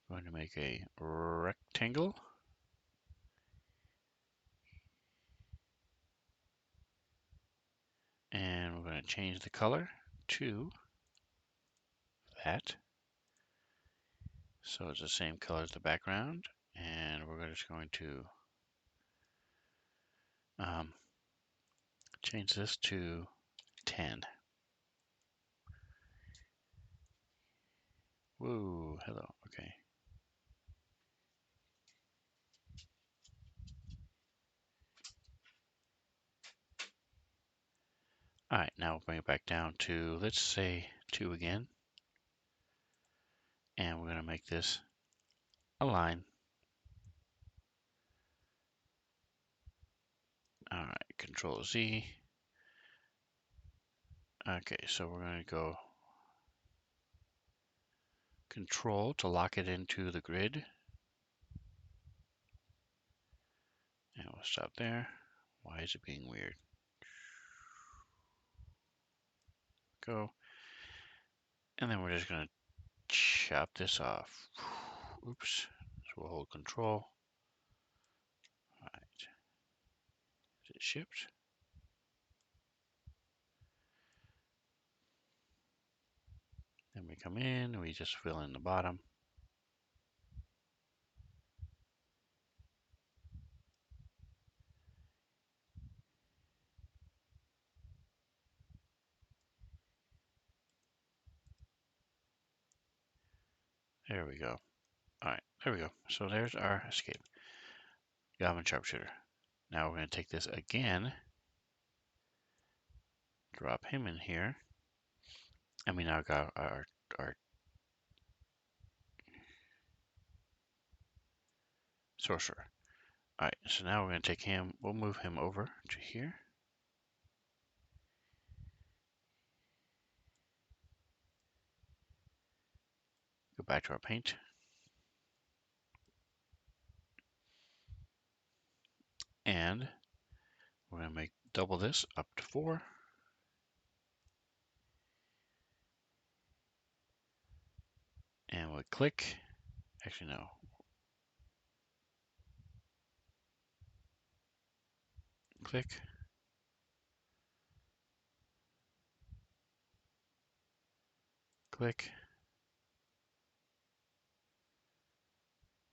Speaker 1: Going to make a rectangle. And we're going to change the color to that. So it's the same color as the background. And we're just going to change this to 10. Whoa, hello, okay. All right, now we'll bring it back down to, let's say 2 again. And we're going to make this a line. All right, Control Z. Okay, so we're going to go Control to lock it into the grid. And we'll stop there. Why is it being weird? Go. And then we're just going to chop this off. Oops. So we'll hold Control. All right. Is it shipped? Then we come in, we just fill in the bottom. There we go. All right, there we go. So there's our escape. Goblin Sharpshooter. Now we're going to take this again, drop him in here, and we now got our sorcerer. All right, so now we're going to take him, we'll move him over to here. Go back to our paint. And we're going to make double this up to 4. And we'll click. Actually, no. Click. Click.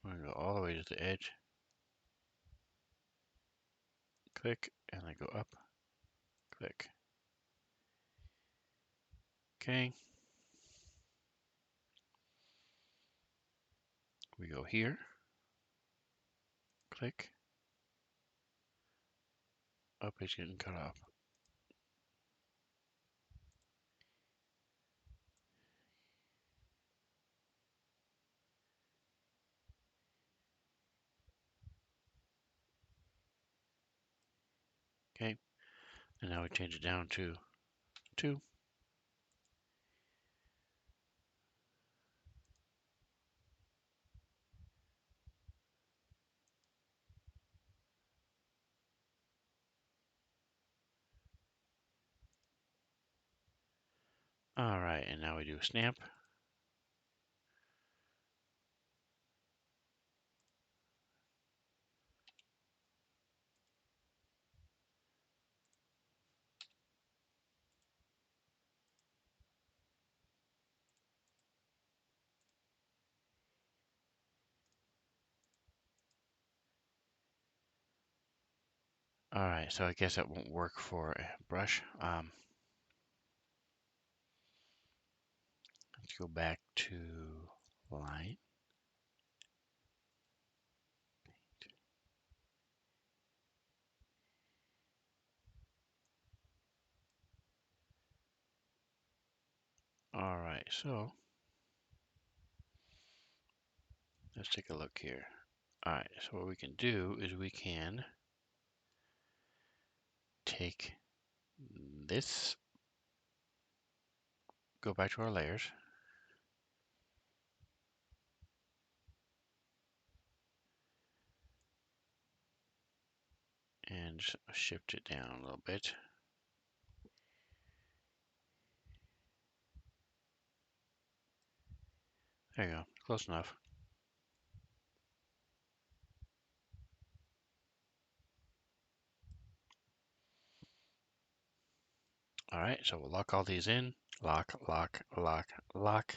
Speaker 1: We're going to go all the way to the edge. click, and I go up, click. Okay. We go here, click. Oh, it's getting cut off. Okay. And now we change it down to 2. All right, and now we do a snap. All right, so I guess that won't work for a brush. Let's go back to line. All right, so let's take a look here. All right, so what we can do is we can take this, go back to our layers, and just shift it down a little bit. There you go, close enough. All right, so we'll lock all these in. Lock, lock, lock, lock.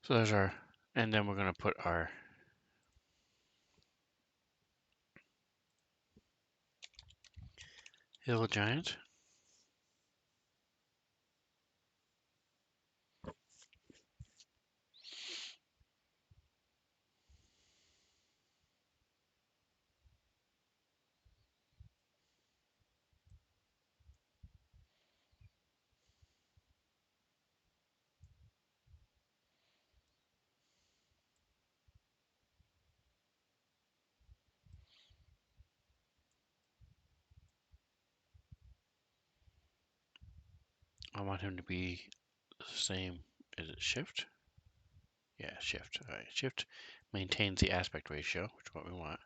Speaker 1: So there's our, and then we're going to put our hill giant. I want him to be the same. Is it shift? Yeah, shift. All right, shift maintains the aspect ratio, which is what we want.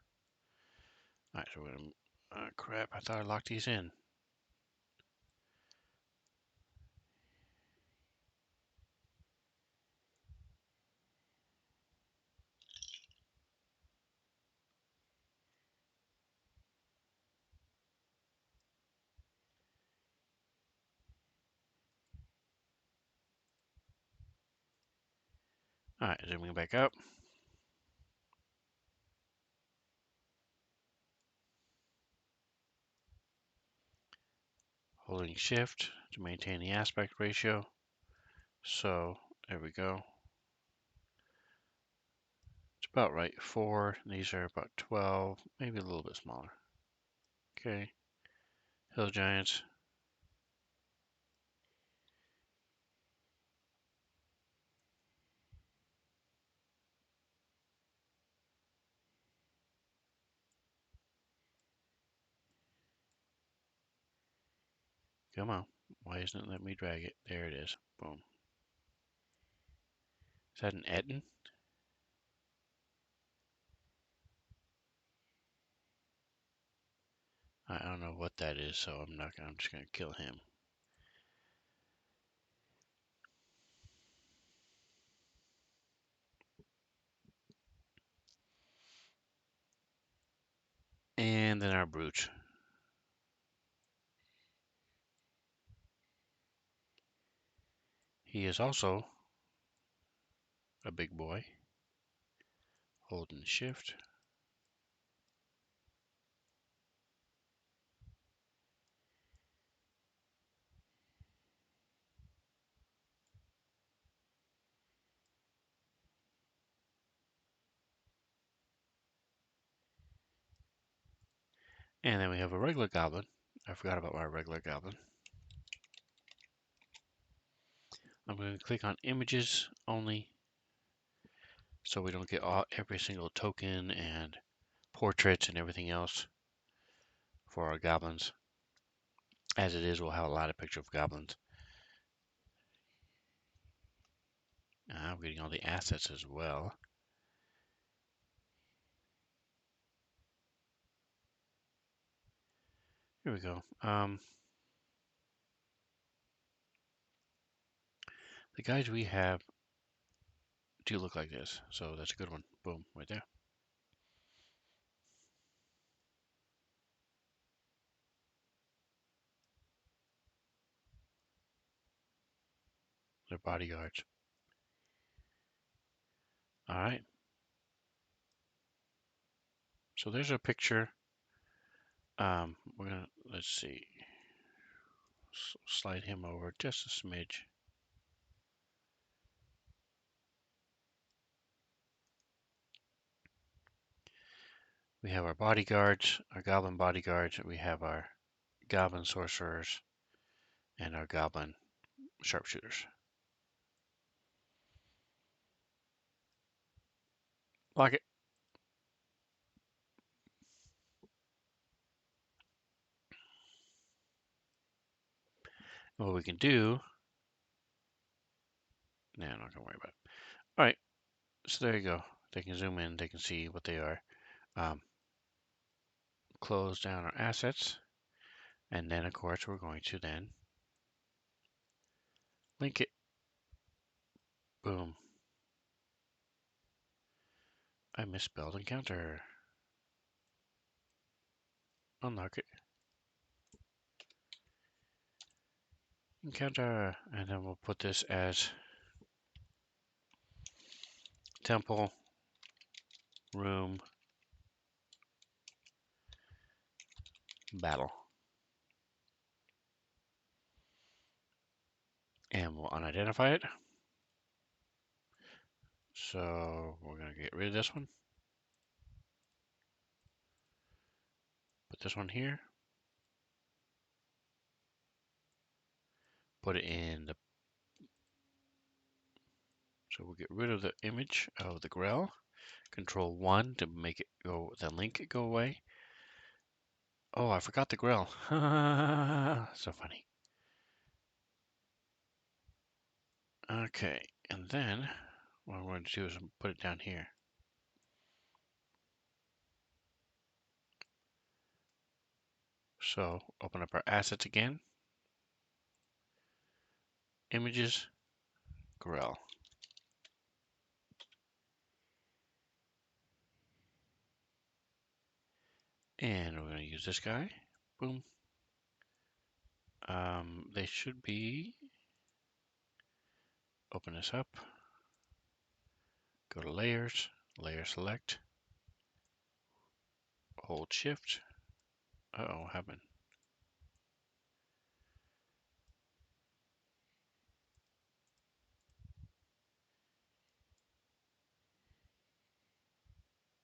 Speaker 1: All right, so we're going to, crap, I thought I locked these in. All right, zooming back up. Holding shift to maintain the aspect ratio. So there we go. It's about right. 4. These are about 12, maybe a little bit smaller. Okay. Hill giants. Come on. Why isn't it letting me drag it? There it is. Boom. Is that an Etten? I don't know what that is, so I'm not. I'm just gonna kill him. And then our brute. He is also a big boy. Holding shift. And then we have a regular goblin. I forgot about our regular goblin. I'm going to click on images only so we don't get every single token and portraits and everything else for our goblins. As it is, we'll have a lot of pictures of goblins. I'm getting all the assets as well. Here we go. The guys we have do look like this, so that's a good one. Boom, right there. They're bodyguards. All right. So there's a picture. Let's see, slide him over just a smidge. We have our bodyguards, our goblin bodyguards. We have our goblin sorcerers and our goblin sharpshooters. Lock it. And what we can do, nah, I'm not gonna worry about it. All right, so there you go. They can zoom in, they can see what they are. Close down our assets. And then, of course, we're going to then link it. Boom. I misspelled encounter. Unlock it. Encounter. And then we'll put this as temple room battle. And we'll unidentify it. So we're going to get rid of this one. Put this one here. Put it in the... So we'll get rid of the image of the Grell. Control 1 to make it go, the link go away. Oh, I forgot the Grell. So funny. Okay, and then what I'm going to do is put it down here. So open up our assets again. Images, Grell. And we're going to use this guy. Boom. They should be, open this up, go to layers, layer select, hold shift. Uh-oh, what happened?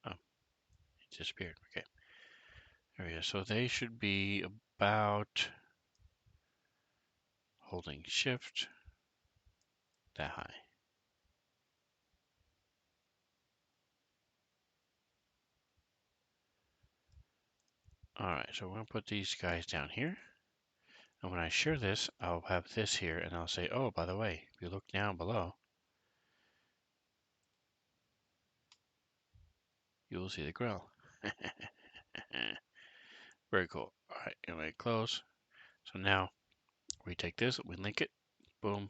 Speaker 1: Oh, it disappeared. Okay. There we go. So they should be about holding shift that high. All right, so we're going to put these guys down here. And when I share this, I'll have this here and I'll say, oh, by the way, if you look down below, you will see the Grell. Very cool. All right, anyway, close. So now we take this, we link it, boom.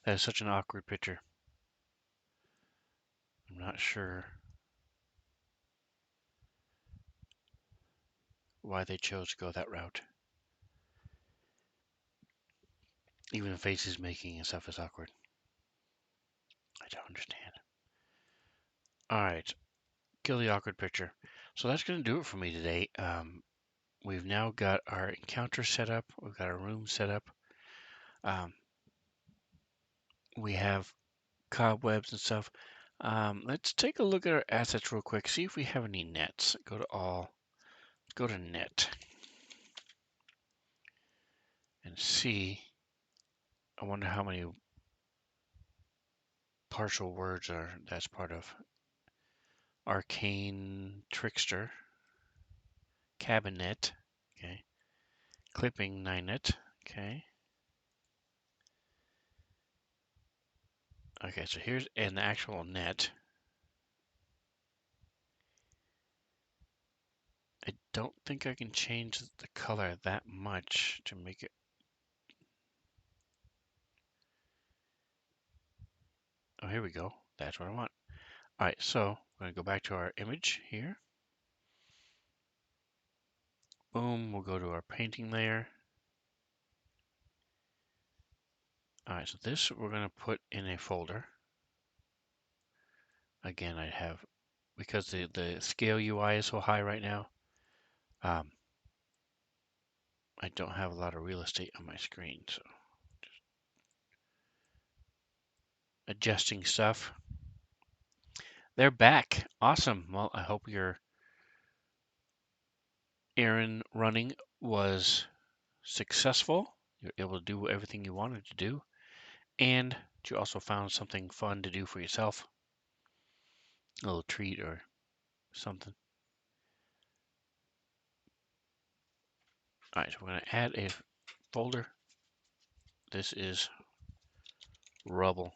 Speaker 1: That is such an awkward picture. I'm not sure why they chose to go that route. Even faces making and stuff is awkward. I don't understand. All right, kill the awkward picture. So that's going to do it for me today. We've now got our encounter set up. We've got our room set up. We have cobwebs and stuff. Let's take a look at our assets real quick. See if we have any nets. Go to all. Go to net and see. I wonder how many partial words are. That's part of arcane trickster. Cabinet. Okay. Clipping 9net. Okay. Okay, so here's an actual net. I don't think I can change the color that much to make it. Oh, here we go. That's what I want. All right, so I'm going to go back to our image here. Boom, we'll go to our painting layer. All right, so this we're going to put in a folder. Again, I have, because the scale UI is so high right now, I don't have a lot of real estate on my screen, so just adjusting stuff. They're back. Awesome. Well, I hope your errand running was successful. You're able to do everything you wanted to do, and you also found something fun to do for yourself, a little treat or something. All right, so we're going to add a folder. This is rubble.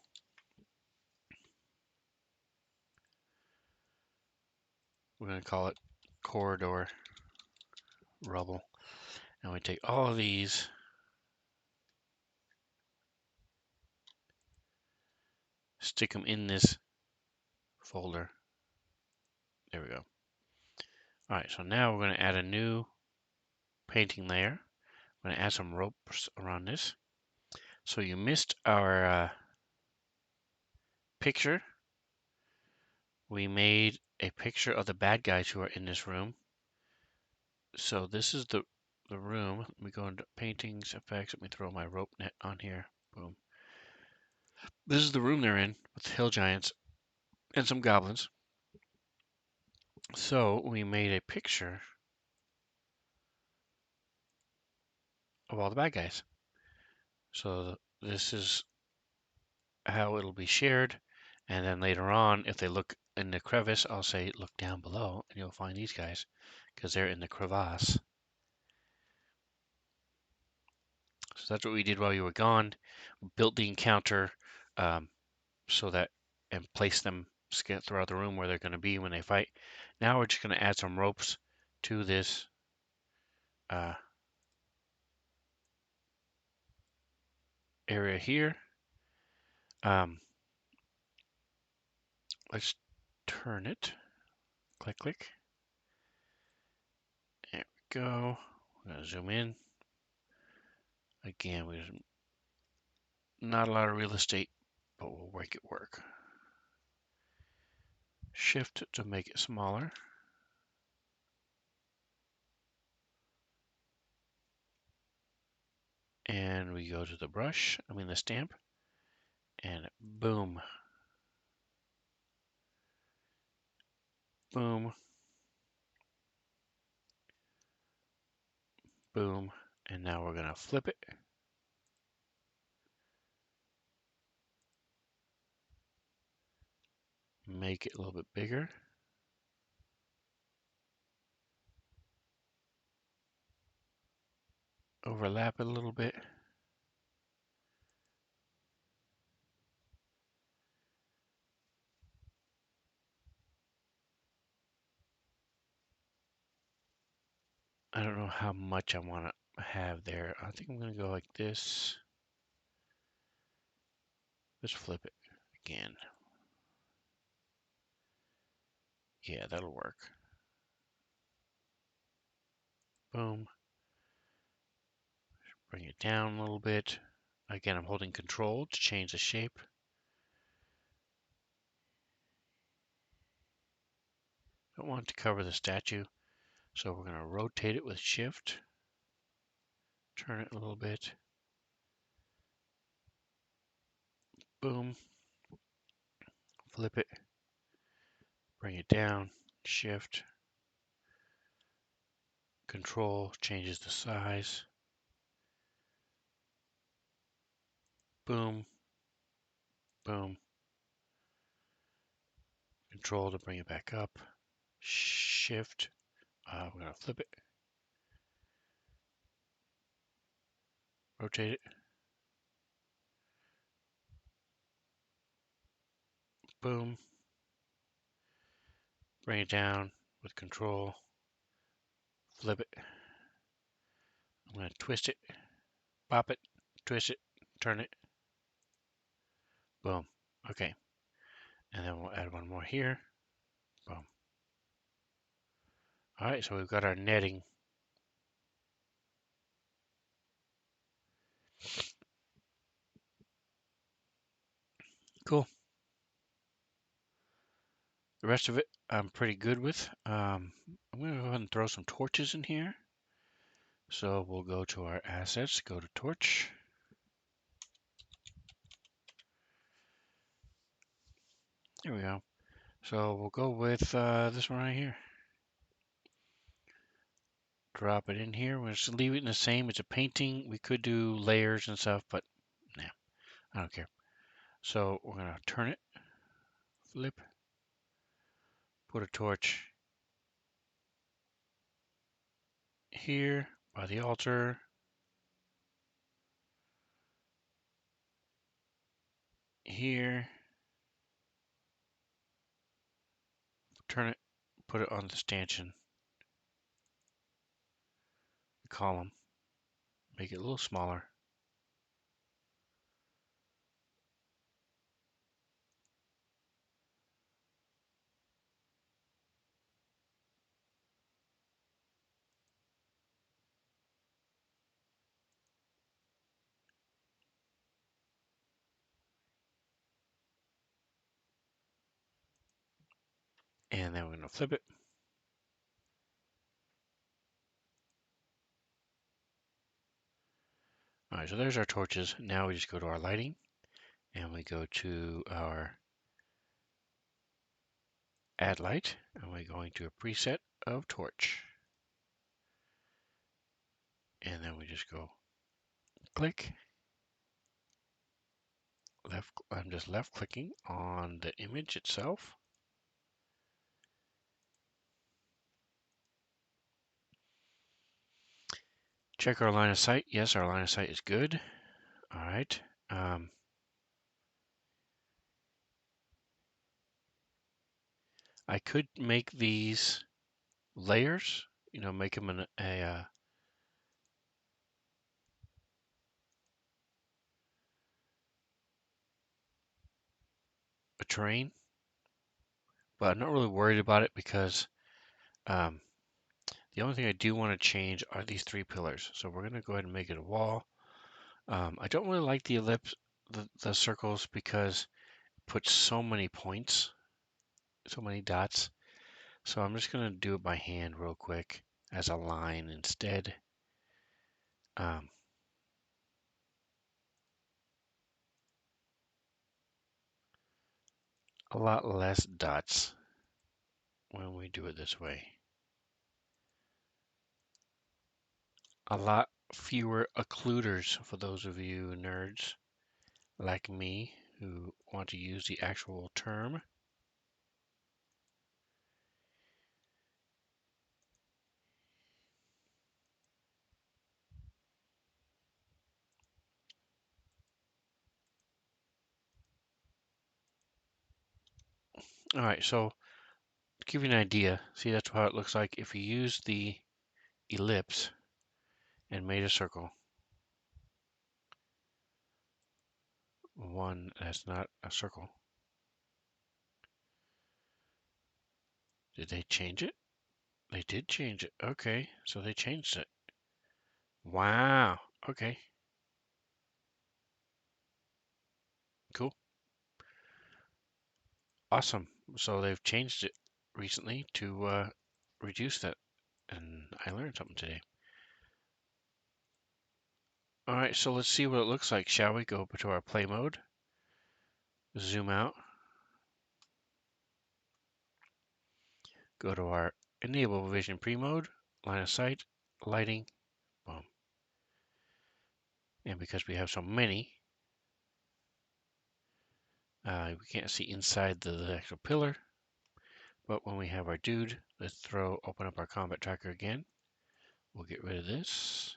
Speaker 1: We're going to call it corridor rubble. And we take all of these, stick them in this folder. There we go. All right, so now we're going to add a new painting layer. I'm going to add some ropes around this. So you missed our picture. We made a picture of the bad guys who are in this room. So this is the room. Let me go into paintings, effects. Let me throw my rope net on here. Boom. This is the room they're in with hill giants and some goblins. So we made a picture of all the bad guys. So this is how it'll be shared. And then later on, if they look in the crevice, I'll say, look down below, and you'll find these guys because they're in the crevasse. So that's what we did while you were gone. We built the encounter so that, and placed them throughout the room where they're going to be when they fight. Now we're just going to add some ropes to this area here. Let's turn it. Click, click. There we go. We're going to zoom in. Again, there's not a lot of real estate, but we'll make it work. Shift to make it smaller. And we go to the brush, the stamp, and boom. Boom. Boom. And now we're going to flip it. Make it a little bit bigger. Overlap it a little bit. I don't know how much I want to have there. I think I'm going to go like this. Let's flip it again. Yeah, that'll work. Boom. Bring it down a little bit. Again, I'm holding control to change the shape. Don't want it to cover the statue, so we're going to rotate it with shift. Turn it a little bit. Boom. flip it, bring it down, shift, control, changes the size, boom, boom, control to bring it back up, shift, we're going to flip it, rotate it, boom, bring it down with control, flip it, I'm going to twist it, pop it, twist it, turn it, boom, okay, and then we'll add one more here, boom. All right, so we've got our netting. Cool. The rest of it I'm pretty good with. I'm going to go ahead and throw some torches in here. So we'll go to our assets, go to torch. Here we go. So we'll go with this one right here. Drop it in here. We'll just leave it in the same. It's a painting. We could do layers and stuff, but nah, I don't care. So we're going to turn it, flip, put a torch here by the altar. Here. Turn it, put it on the stanchion. Column. Make it a little smaller. And then we're going to flip it. All right, so there's our torches. Now we just go to our lighting and we go to our add light and we're going to a preset of torch. And then we just go click. I'm just left clicking on the image itself. Check our line of sight. Yes, our line of sight is good. All right. I could make these layers, make them a terrain, but I'm not really worried about it because the only thing I do want to change are these 3 pillars. So we're going to go ahead and make it a wall. I don't really like the ellipse, the circles, because it puts so many points, so many dots. So I'm just going to do it by hand real quick as a line instead. A lot less dots when we do it this way. A lot fewer occluders for those of you nerds like me who want to use the actual term. All right, so to give you an idea, see that's how it looks like if you use the ellipse and made a circle. One that's not a circle. Did they change it? They did change it. Okay, so they changed it. Wow. Okay. Cool. Awesome. So they've changed it recently to reduce that, and I learned something today. All right, so let's see what it looks like, shall we? Go to our play mode, zoom out. Go to our enable vision pre-mode, line of sight, lighting, boom. And because we have so many, we can't see inside the actual pillar. But when we have our dude, let's open up our combat tracker again. We'll get rid of this.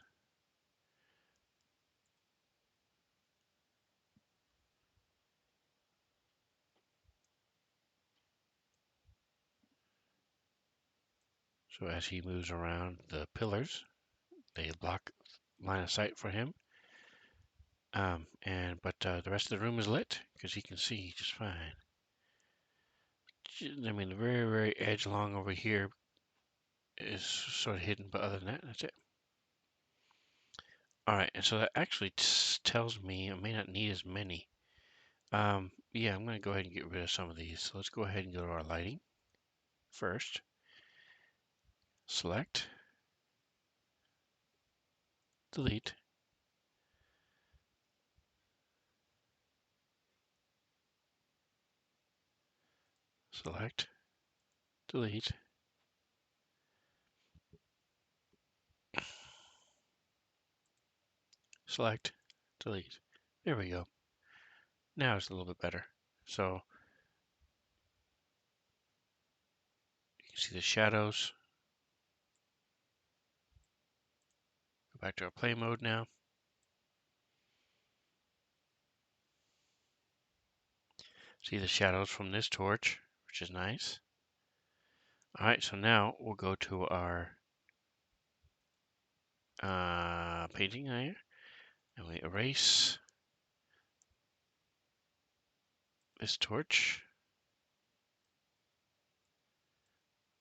Speaker 1: So as he moves around the pillars, they block line of sight for him. But the rest of the room is lit because he can see just fine. I mean, the very, very edge along over here is sort of hidden, but other than that, that's it. All right, and so that actually tells me I may not need as many. Yeah, I'm going to go ahead and get rid of some of these. So let's go ahead and go to our lighting first. Select, delete, select, delete, select, delete. There we go. Now it's a little bit better. So you can see the shadows. Go back to our play mode now. See the shadows from this torch, which is nice. All right, so now we'll go to our painting layer, and we erase this torch.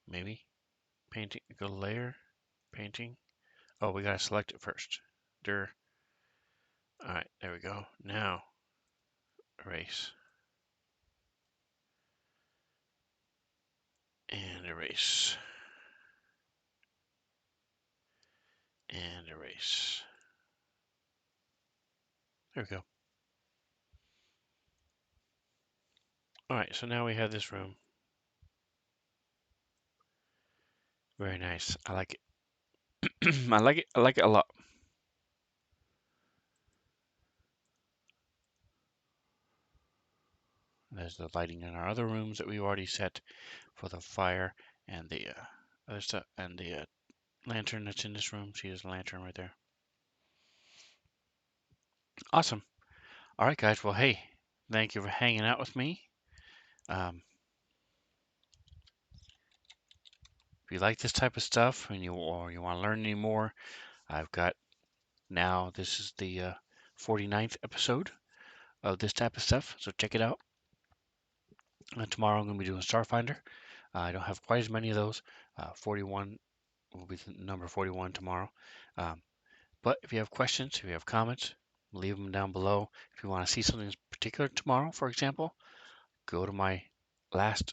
Speaker 1: Maybe painting, go to layer, painting. Oh, we gotta select it first. All right, there we go. Now erase and erase and erase. There we go. All right, so now we have this room. Very nice. I like it. I like it. I like it a lot. There's the lighting in our other rooms that we've already set for the fire and the other stuff, and the lantern that's in this room. See, there's a lantern right there. Awesome. All right, guys. Well, hey, thank you for hanging out with me. If you like this type of stuff and you want to learn any more, I've got now. This is the 49th episode of this type of stuff, so check it out. Tomorrow I'm going to be doing Starfinder. I don't have quite as many of those. 41 will be the number 41 tomorrow. But if you have questions, if you have comments, leave them down below. If you want to see something particular tomorrow, for example, go to my last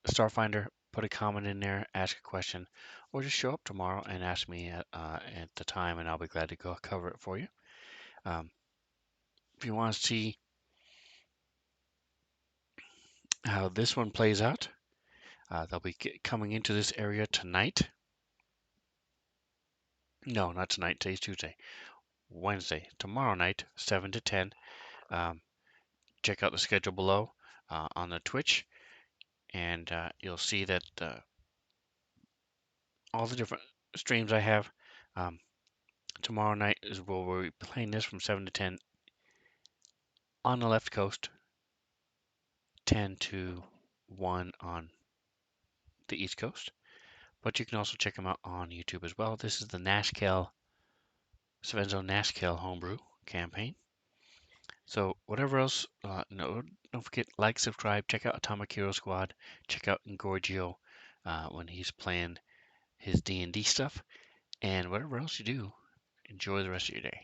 Speaker 1: Starfinder, put a comment in there, ask a question, or just show up tomorrow and ask me at the time, and I'll be glad to go cover it for you. If you want to see how this one plays out, they'll be coming into this area tonight. No, not tonight. Today's Tuesday. Wednesday. Tomorrow night, 7 to 10. Check out the schedule below on the Twitch, and you'll see that all the different streams I have. Tomorrow night is where we'll be playing this from 7 to 10 on the left coast, 10 to 1 on the east coast. But you can also check them out on YouTube as well. This is the Nashkel, Svenzo Nashkel homebrew campaign. So whatever else, no, don't forget, like, subscribe, check out Atomic Hero Squad, check out Engorgio when he's playing his D&D stuff, and whatever else you do, enjoy the rest of your day.